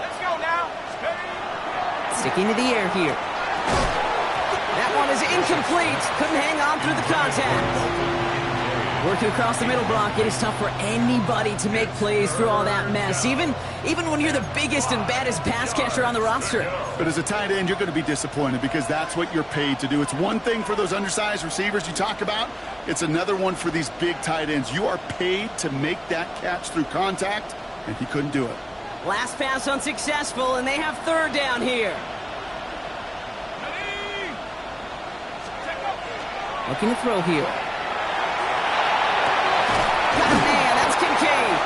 [SPEAKER 4] Let's go now.
[SPEAKER 1] Sticking to the air here. That one is incomplete. Couldn't hang on through the contact. Working across the middle, Brock, it is tough for anybody to make plays through all that mess, even when you're the biggest and baddest pass catcher on the roster.
[SPEAKER 3] But as a tight end, you're going to be disappointed because that's what you're paid to do. It's one thing for those undersized receivers you talk about. It's another one for these big tight ends. You are paid to make that catch through contact, and he couldn't do it.
[SPEAKER 1] Last pass unsuccessful, and they have third down here. Looking to throw here. Man, that's Kincaid.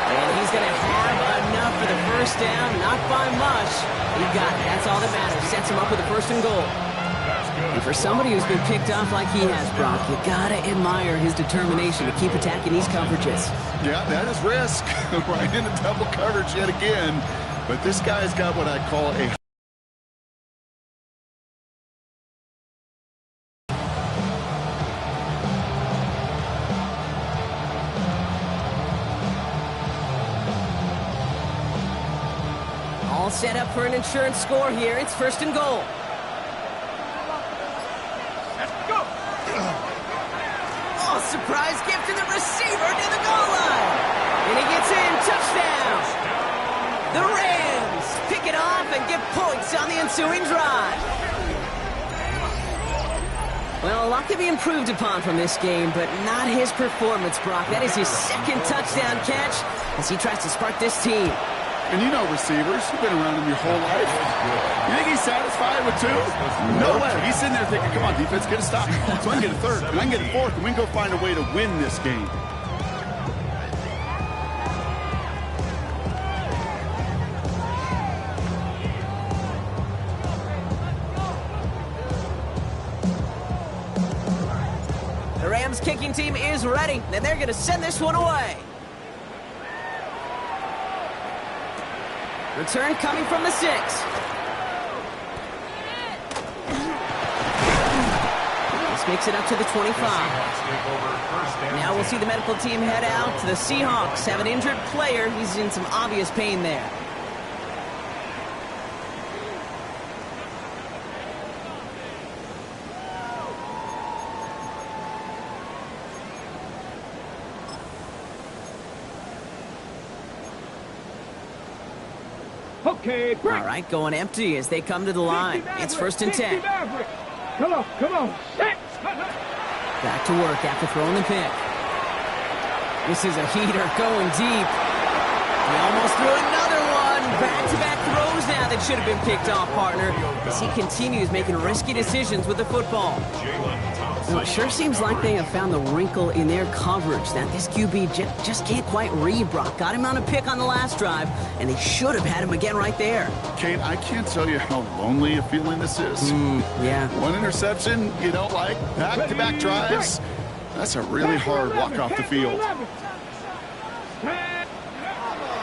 [SPEAKER 1] And he's going to have enough for the first down. Not by much. He got it. That's all that matters. Sets him up with a first and goal. And for somebody who's been picked off like he has, Brock, you got to admire his determination to keep attacking these coverages.
[SPEAKER 3] Yeah, that is risk. Right into double coverage yet again. But this guy's got what I call a
[SPEAKER 1] set up for an insurance score here. It's first and goal.
[SPEAKER 4] Let's go.
[SPEAKER 1] Oh, surprise gift to the receiver near the goal line. And he gets in. Touchdown. The Rams pick it off and get points on the ensuing drive. Well, a lot can be improved upon from this game, but not his performance, Brock. That is his second touchdown catch as he tries to spark this team.
[SPEAKER 3] And you know receivers, you've been around them your whole life. You think he's satisfied with two? No way. He's sitting there thinking, come on, defense, get a stop. So I can get a third, and I can get a fourth, and we can go find a way to win this game.
[SPEAKER 1] The Rams kicking team is ready, and they're going to send this one away. Return coming from the 6. This makes it up to the 25. Now we'll see the medical team head out to the Seahawks. Have an injured player. He's in some obvious pain there.
[SPEAKER 4] Okay, break.
[SPEAKER 1] All right, going empty as they come to the line. It's first and 10.
[SPEAKER 4] Come on. Set.
[SPEAKER 1] Back to work after throwing the pick. This is a heater going deep. He almost threw another one. Back-to-back throws now that should have been picked off, partner, as he continues making risky decisions with the football. Well, it sure seems like they have found the wrinkle in their coverage that this QB just can't quite read. Brock got him on a pick on the last drive, and they should have had him again right there.
[SPEAKER 3] Kate, I can't tell you how lonely a feeling this is.
[SPEAKER 1] Yeah.
[SPEAKER 3] One interception, you don't like, back-to-back drives. That's a really hard walk off the field.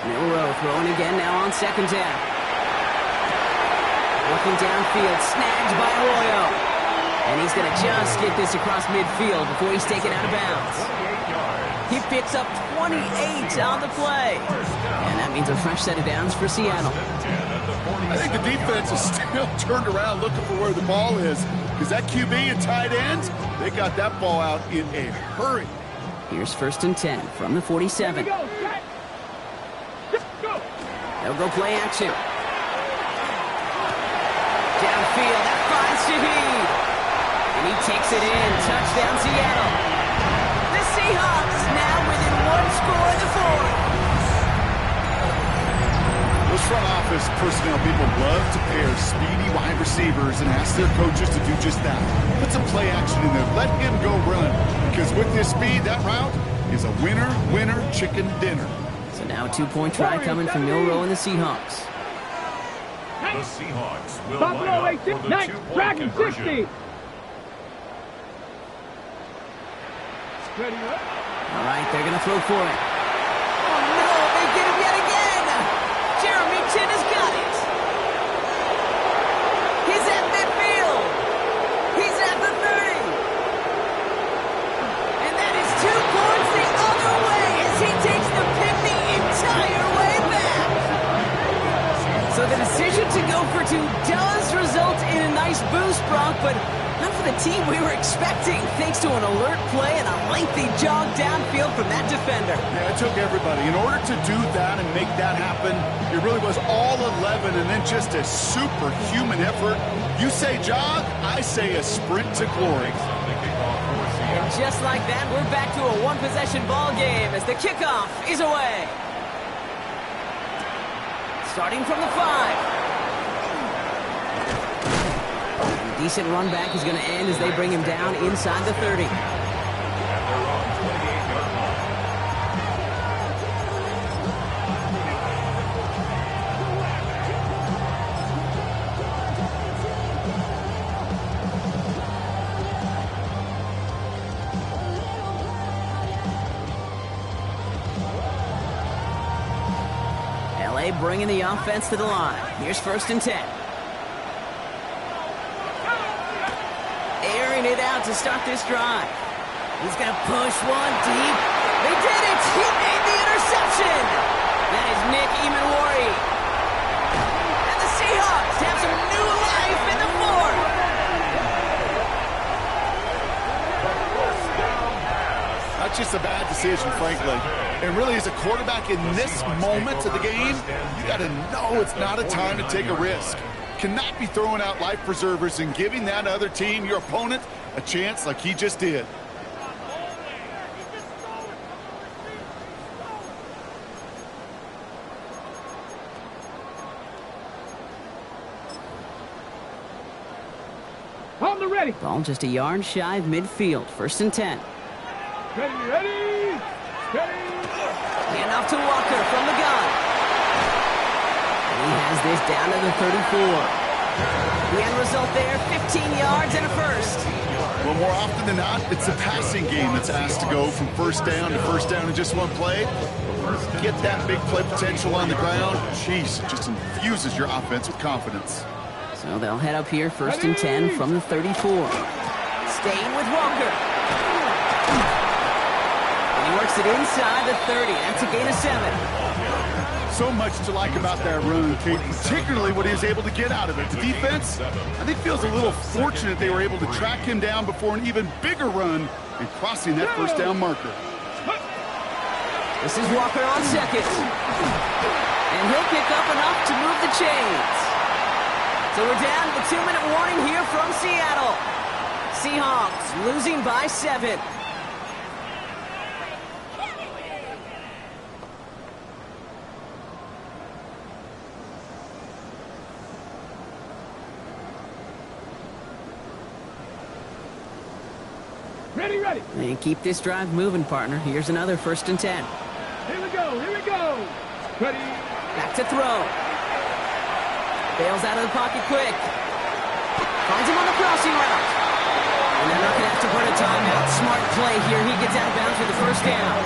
[SPEAKER 1] Milrow throwing again now on second down. Looking downfield, snagged by Arroyo. And he's going to just get this across midfield before he's taken out of bounds. He picks up 28 on the play. And that means a fresh set of downs for Seattle.
[SPEAKER 3] I think the defense is still turned around looking for where the ball is. Because that QB and tight ends, they got that ball out in a hurry.
[SPEAKER 1] Here's first and 10 from the 47. They'll go play action. Downfield, that finds Shaheed. And he takes it in. Touchdown, Seattle. The Seahawks now within one score of the fourth.
[SPEAKER 3] Those front office personnel people love to pair speedy wide receivers and ask their coaches to do just that. Put some play action in there. Let him go run. Because with his speed, that route is a winner, chicken dinner.
[SPEAKER 1] So Now a 2-point try coming from Milroe and the Seahawks.
[SPEAKER 2] The Seahawks will
[SPEAKER 4] Buffalo
[SPEAKER 2] line up for the
[SPEAKER 4] 8,
[SPEAKER 2] 2-point
[SPEAKER 4] Dragon
[SPEAKER 2] conversion.
[SPEAKER 4] 60. Ready,
[SPEAKER 1] All right, they're going to throw for it. Oh, no, they get him yet again. Jeremy Chin has got it. He's at midfield. He's at the 30. And that is 2 points the other way as he takes the pick the entire way back. So the decision to go for 2 does result in a nice boost, Brock, but not for the team we were expecting, thanks to an alert play and a lengthy jog downfield from that defender.
[SPEAKER 3] Yeah, it took everybody. In order to do that and make that happen, it really was all 11 and then just a superhuman effort. You say jog, I say a sprint to glory.
[SPEAKER 1] And just like that, we're back to a 1-possession ball game as the kickoff is away. Starting from the 5. Decent run back is going to end as they bring him down inside the 30.
[SPEAKER 2] At their own 28-yard
[SPEAKER 1] LA bringing the offense to the line. Here's 1st and 10. Airing it out to start this drive. He's going to push one deep. They did it! He made the interception! That is Nick Emanwari. And the Seahawks have some new life in the 4th.
[SPEAKER 3] That's just a bad decision, frankly. And really, as a quarterback in this moment of the game, you got to know it's not a time to take a risk. Cannot be throwing out life preservers and giving that other team, your opponent, a chance like he just did.
[SPEAKER 4] On the ready.
[SPEAKER 1] Ball just a yard shy of midfield. 1st and 10.
[SPEAKER 4] Ready.
[SPEAKER 1] Hand off to Walker from the gun. And he has this down to the 34. The end result there, 15 yards and a 1st.
[SPEAKER 3] Well, more often than not, it's the passing game that's asked to go from 1st down to 1st down in just one play. Get that big play potential on the ground. Jeez, it just infuses your offense with confidence.
[SPEAKER 1] So they'll head up here, 1st and 10 from the 34. Staying with Walker. And he works it inside the 30. That's a gain of 7.
[SPEAKER 3] So much to like about that run, Kate, particularly what he was able to get out of it. The defense, I think, feels a little fortunate they were able to track him down before an even bigger run and crossing that 1st down marker.
[SPEAKER 1] This is Walker on 2nd. And he'll pick up enough to move the chains. So we're down to the 2-minute warning here from Seattle. Seahawks losing by 7.
[SPEAKER 4] Ready.
[SPEAKER 1] And keep this drive moving, partner. Here's another 1st and 10.
[SPEAKER 4] Here we go. Ready.
[SPEAKER 1] Back to throw. Bails out of the pocket quick. Finds him on the crossing route. And they're not going to have to burn a timeout. Smart play here. He gets out of bounds for the 1st down.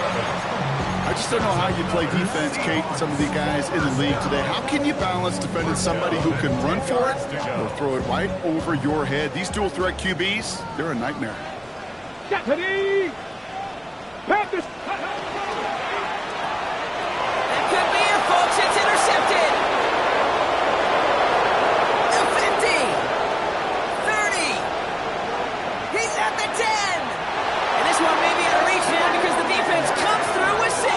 [SPEAKER 3] I just don't know how you play defense, Kate, and some of the guys in the league today. How can you balance defending somebody who can run for it or throw it right over your head? These dual threat QBs, they're a nightmare.
[SPEAKER 4] Ready. Panthers.
[SPEAKER 1] That could be it, folks. It's intercepted. The 50. 30. He's at the 10. And this one may be out of reach now because the defense comes through with 6.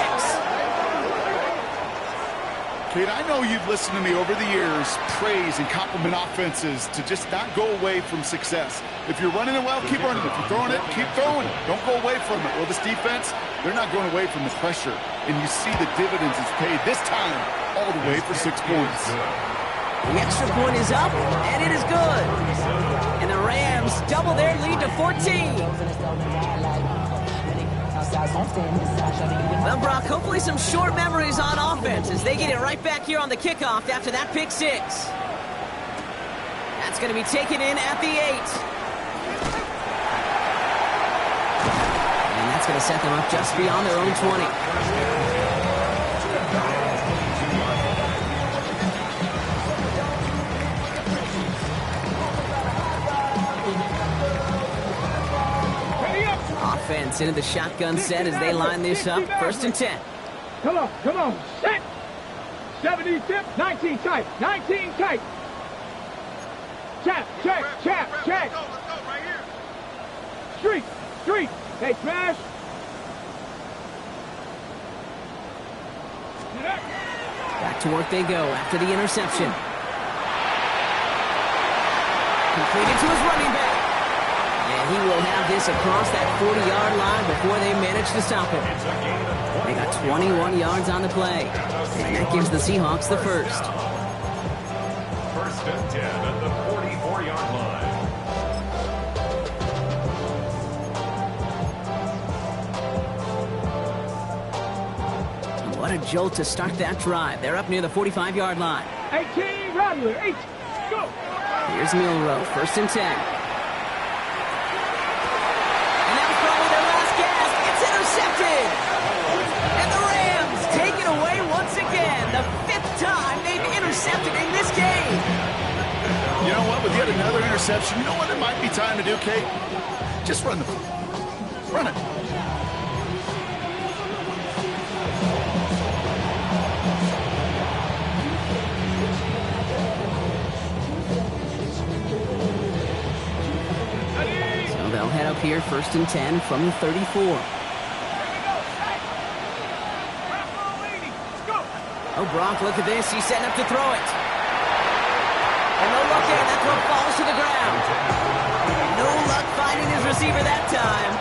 [SPEAKER 3] Kate, I know you've listened to me over the years praise and compliment offenses to just not go away from success. If you're running it well, keep running it. If you're throwing it, keep throwing it. Don't go away from it. Well, this defense, they're not going away from the pressure. And you see the dividends it's paid this time all the way for 6 points.
[SPEAKER 1] The extra point is up, and it is good. And the Rams double their lead to 14. Well, Brock, hopefully some short memories on offense as they get it right back here on the kickoff after that pick six. That's going to be taken in at the 8. And that's going to set them up just beyond their own 20. Offense into the shotgun set as they line this up. 1st and 10.
[SPEAKER 4] Come on, set. 70 tip, 19 tight, 19 tight. Check.
[SPEAKER 5] Let's go right here.
[SPEAKER 4] Street. Hey, smash.
[SPEAKER 1] Back to work they go after the interception. Completed to his running back. And he will have this across that 40-yard line before they manage to stop him. They got 21 yards on the play. And that gives the Seahawks the first.
[SPEAKER 2] 1st and 10 at the 44-yard line.
[SPEAKER 1] What a jolt to start that drive. They're up near the 45-yard line.
[SPEAKER 4] 18, Rattler, 8, go.
[SPEAKER 1] Here's Milrow, 1st and 10. Intercepted! And the Rams take it away once again. The 5th time they've intercepted in this game.
[SPEAKER 3] You know what? With yet another interception, you know what it might be time to do, Kate? Just run the ball. Run it.
[SPEAKER 1] So they'll head up here 1st and 10 from the 34. Oh, Brock, look at this. He's setting up to throw it. And no luck there. That throw falls to the ground. No luck finding his receiver that time.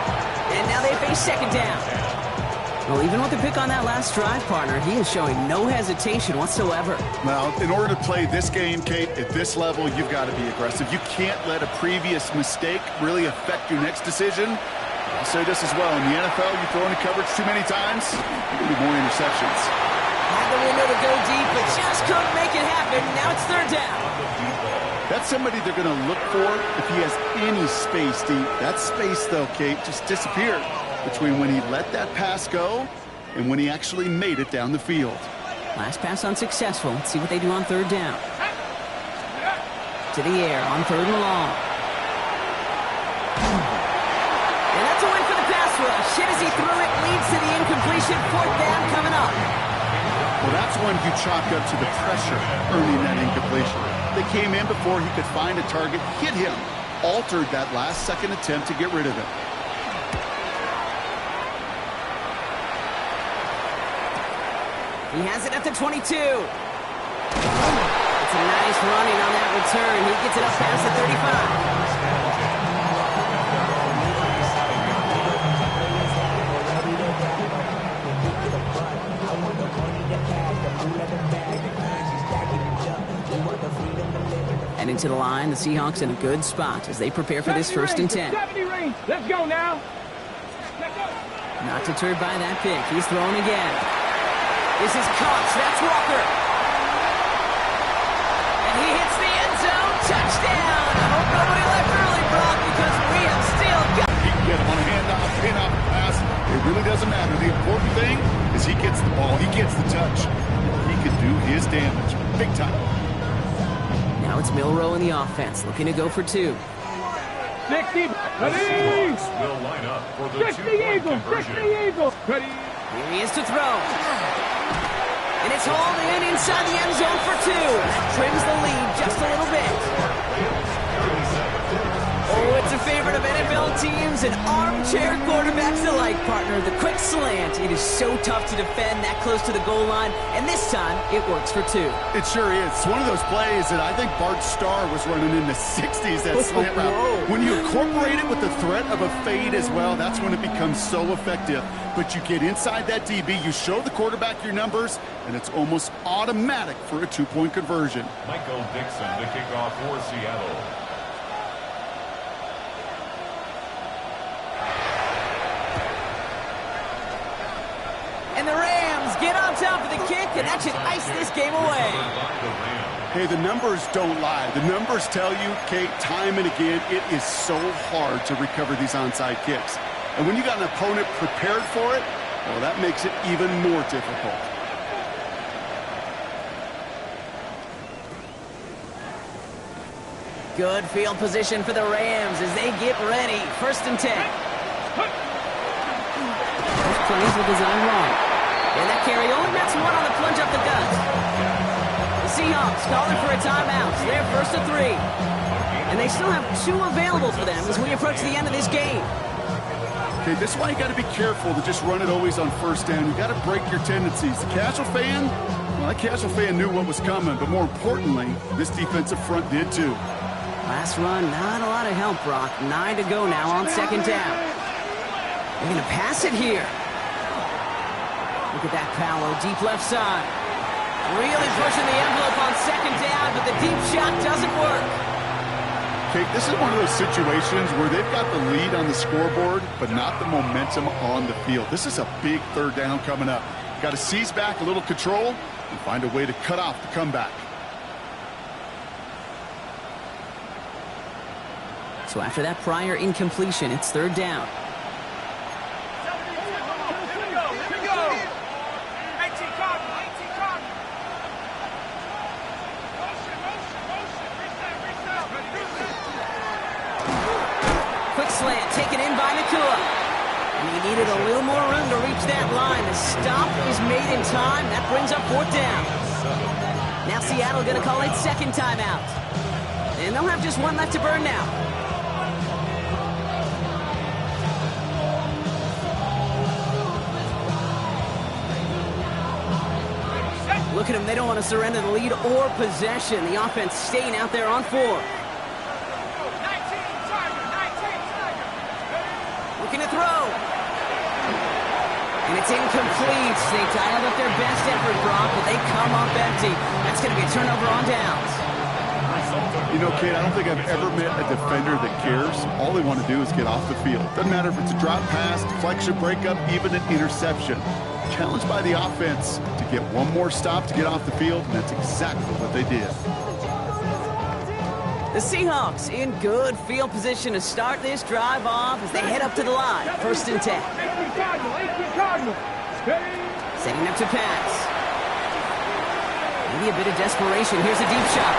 [SPEAKER 1] And now they face 2nd down. Well, even with the pick on that last drive, partner, he is showing no hesitation whatsoever.
[SPEAKER 3] Well, in order to play this game, Kate, at this level, you've got to be aggressive. You can't let a previous mistake really affect your next decision. I'll say this as well. In the NFL, you throw into coverage too many times, you're going to be more interceptions.
[SPEAKER 1] Had the window to go deep, but just couldn't make it happen. Now it's 3rd down.
[SPEAKER 3] That's somebody they're going to look for if he has any space deep. That space, though, Kate, just disappeared between when he let that pass go and when he actually made it down the field.
[SPEAKER 1] Last pass unsuccessful. Let's see what they do on 3rd down. To the air on 3rd and long. And that's a win for the pass rush. Hit as he threw it, leads to the incompletion. 4th down coming up.
[SPEAKER 3] Well, that's one you chalk up to the pressure earning that incompletion. They came in before he could find a target, hit him, altered that last-second attempt to get rid of him.
[SPEAKER 1] He has it at the 22. It's a nice running on that return. He gets it up past the 35. And into the line, the Seahawks in a good spot as they prepare for this 1st and 10.
[SPEAKER 4] 70 range. Let's go now.
[SPEAKER 1] Not deterred by that pick. He's thrown again. This is Cox. That's Walker. And he hits the end zone. Touchdown. I hope nobody left early, Brock, because we have still got...
[SPEAKER 3] He can get him on a handoff, pin-up, pass. It really doesn't matter. The important thing is he gets the ball. He gets the touch. He can do his damage. Big time.
[SPEAKER 1] Now it's Milrow in the offense, looking to go for 2.
[SPEAKER 4] 60.
[SPEAKER 2] The Seahawks will line up for the 2-point conversion.
[SPEAKER 4] 60 Eagles. Ready.
[SPEAKER 1] Here he is to throw. And it's hauled in inside the end zone for 2. That trims the lead just a little bit. Oh, it's a favorite of NFL teams and armchair quarterbacks alike, partner. The quick slant. It is so tough to defend that close to the goal line, and this time it works for 2.
[SPEAKER 3] It sure is. It's one of those plays that I think Bart Starr was running in the 60s, that slant route. When you incorporate it with the threat of a fade as well, that's when it becomes so effective. But you get inside that DB, you show the quarterback your numbers, and it's almost automatic for a 2-point conversion.
[SPEAKER 2] Michael Dixon to kick off for Seattle.
[SPEAKER 1] the kick, and that should ice this game away.
[SPEAKER 3] Hey, the numbers don't lie. The numbers tell you, Kate, time and again, it is so hard to recover these onside kicks. And when you got an opponent prepared for it, well, that makes it even more difficult.
[SPEAKER 1] Good field position for the Rams as they get ready. 1st and 10. Those plays were designed wrong. And that carry only nets one on the plunge up the gut. The Seahawks calling for a timeout. They're 1st and 3. And they still have 2 available for them as we approach the end of this game.
[SPEAKER 3] Okay, this is why you got to be careful to just run it always on 1st down. You got to break your tendencies. The casual fan, well, that casual fan knew what was coming, but more importantly, this defensive front did too.
[SPEAKER 1] Last run, not a lot of help, Brock. 9 to go now on 2nd down. They're going to pass it here. Look at that Paolo, deep left side. Really pushing the envelope on 2nd down, but the deep shot doesn't work.
[SPEAKER 3] Okay, this is one of those situations where they've got the lead on the scoreboard, but not the momentum on the field. This is a big 3rd down coming up. Got to seize back a little control and find a way to cut off the comeback.
[SPEAKER 1] So after that prior incompletion, it's 3rd down. Quick slant taken in by Nakua. And he needed a little more room to reach that line. The stop is made in time. That brings up 4th down. Now Seattle going to call it 2nd timeout. And they'll have just 1 left to burn now. Look at them. They don't want to surrender the lead or possession. The offense staying out there on 4. Looking to throw. And it's incomplete. They dialed up their best effort, Brock, but they come up empty. That's going to be a turnover on downs.
[SPEAKER 3] You know, Kate, I don't think I've ever met a defender that cares. All they want to do is get off the field. Doesn't matter if it's a drop pass, deflection, breakup, even an interception. Challenged by the offense to get one more stop to get off the field, and that's exactly what they did.
[SPEAKER 1] The Seahawks in good field position to start this drive off as they head up to the line. 1st and 10. Setting up to pass. Maybe a bit of desperation. Here's a deep shot.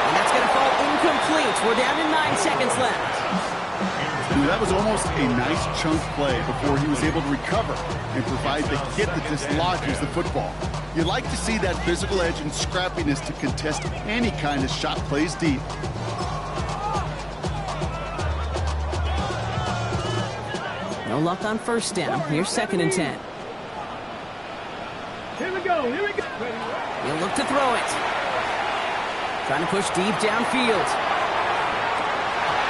[SPEAKER 1] And that's going to fall incomplete. We're down to 9 seconds left.
[SPEAKER 3] That was almost a nice chunk play before he was able to recover and provide the hit that dislodges the football. You like to see that physical edge and scrappiness to contest any kind of shot plays deep.
[SPEAKER 1] No luck on 1st down. Here's 2nd and 10.
[SPEAKER 4] Here we go.
[SPEAKER 1] He'll look to throw it. Trying to push deep downfield.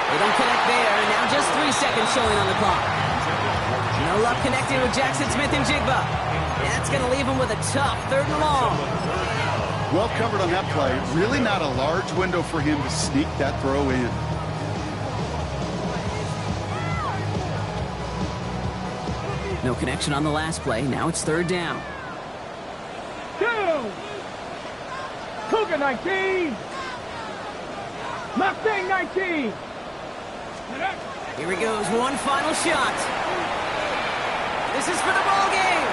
[SPEAKER 1] They don't connect there, and now just 3 seconds showing on the clock. No luck connecting with Jackson-Smith-Njigba. And that's going to leave him with a tough 3rd and long.
[SPEAKER 3] Well covered on that play. Really not a large window for him to sneak that throw in.
[SPEAKER 1] No connection on the last play. Now it's 3rd down.
[SPEAKER 4] Cougar 19. Mustang 19.
[SPEAKER 1] Here he goes, one final shot. This is for the ball game.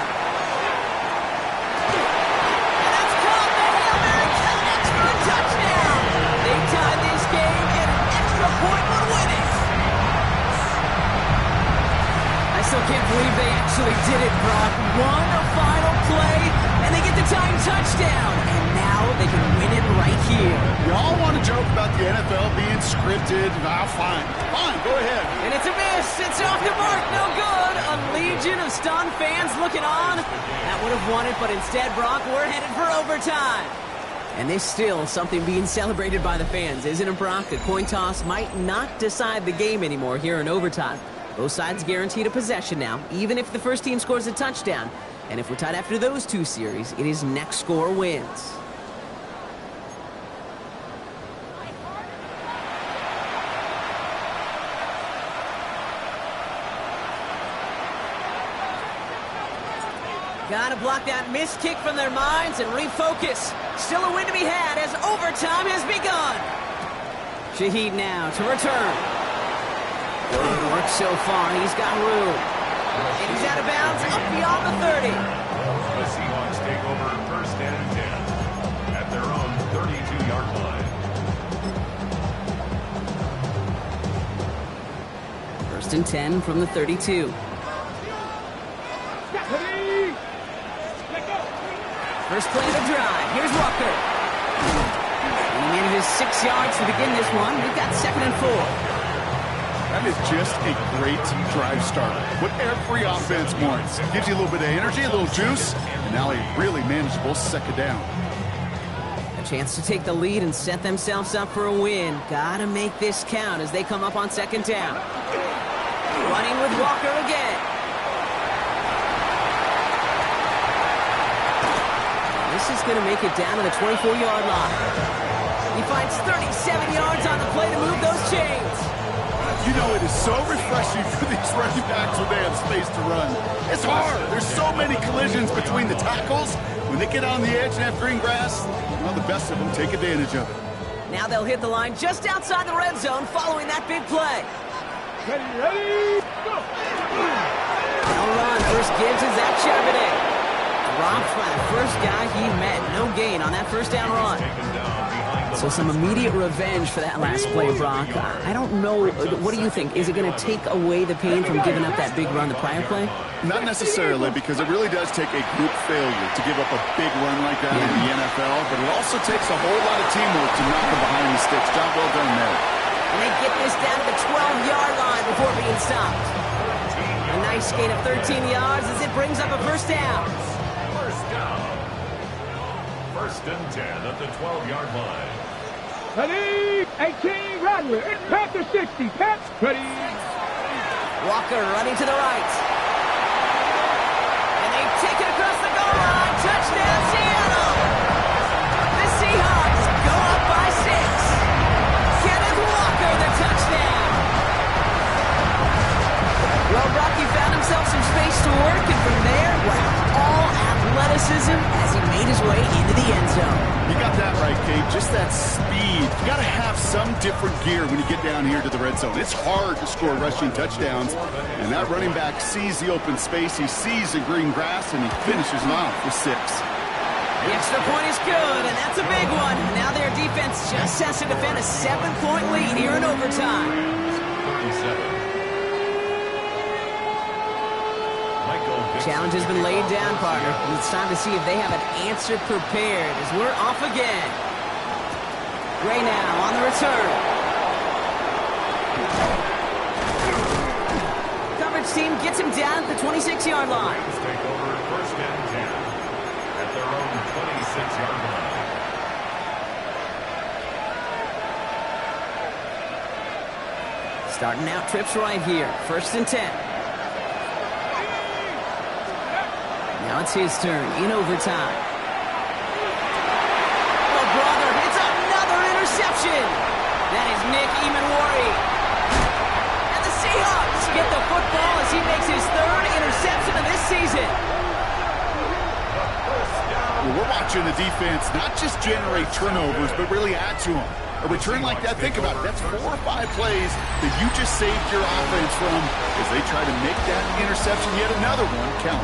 [SPEAKER 1] And that's caught. The Hail Mary connects for a touchdown. They tied this game, and an extra point would win it. I still can't believe they actually did it, Brock. One final play, and they get the tying touchdown. And now they can win it right here.
[SPEAKER 3] Y'all want to joke about the NFL being scripted? Ah, fine. Fine, go ahead.
[SPEAKER 1] And it's a miss. It's off the mark. No good. A legion of stunned fans looking on. That would have won it, but instead, Brock, we're headed for overtime. And there's still something being celebrated by the fans, isn't it, Brock? A coin toss might not decide the game anymore here in overtime. Both sides guaranteed a possession now, even if the first team scores a touchdown. And if we're tied after those 2 series, it is next score wins. Gotta block that missed kick from their minds and refocus. Still a win to be had as overtime has begun. Shaheed now to return. Good work so far. He's got room. And he's out of bounds up beyond the 30.
[SPEAKER 2] The Seahawks take over first and 10 at their own 32-yard line.
[SPEAKER 1] First and 10 from the 32. First play of the drive. Here's Walker. He needed his 6 yards to begin this one. We've got 2nd and 4.
[SPEAKER 3] That is just a great drive starter. What every offense wants. Gives you a little bit of energy, a little juice, and now a really manageable second down.
[SPEAKER 1] A chance to take the lead and set themselves up for a win. Gotta make this count as they come up on 2nd down. Running with Walker again. This is going to make it down to the 24-yard line. He finds 37 yards on the play to move those chains.
[SPEAKER 3] You know, it is so refreshing for these running backs when they have space to run. It's hard. There's so many collisions between the tackles. When they get on the edge and have green grass, well, the best of them take advantage of it.
[SPEAKER 1] Now they'll hit the line just outside the red zone following that big play.
[SPEAKER 4] Ready, go!
[SPEAKER 1] No run. First gives is that Charbonnet. Dropped by the first guy he met. No gain on that first down run. So some immediate revenge for that last play, Brock. I don't know. What do you think? Is it going to take away the pain from giving up that big run the prior play?
[SPEAKER 3] Not necessarily, because it really does take a group failure to give up a big run like that in the NFL, but it also takes a whole lot of teamwork to knock them behind the sticks. Job well done there.
[SPEAKER 1] And they get this down to the 12-yard line before being stopped. A nice gain of 13 yards as it brings up a first down.
[SPEAKER 2] First and 10 at the 12-yard line.
[SPEAKER 4] Ready, 18, Radler, Panther 60, ready.
[SPEAKER 1] Walker running to the right. And they take it across the goal line. Touchdown, Seattle. The Seahawks go up by 6. Kenneth Walker, the touchdown. Well, Rocky found himself some space to work, and from there, wow, all athleticism as he made his way into the end zone.
[SPEAKER 3] You got that right, Kate. Just that speed. You got to have some different gear when you get down here to the red zone. It's hard to score rushing touchdowns, and that running back sees the open space, he sees the green grass, and he finishes them off with 6.
[SPEAKER 1] The extra point is good, and that's a big one. Now their defense just has to defend a 7-point lead here in overtime.
[SPEAKER 2] 37.
[SPEAKER 1] Challenge has been laid down, partner. It's time to see if they have an answer prepared as we're off again. Gray now on the return. Coverage team gets him down at the 26-yard line.
[SPEAKER 2] Take over first and 10 at their own 26-yard line.
[SPEAKER 1] Starting out trips right here. First and 10. Now it's his turn in overtime. Oh, brother, it's another interception. That is Nick Emanwari. And the Seahawks get the football as he makes his 3rd interception of this season.
[SPEAKER 3] Well, we're watching the defense not just generate turnovers, but really add to them. A return like that, think about it, that's 4 or 5 plays that you just saved your offense from as they try to make that interception, yet another one, count.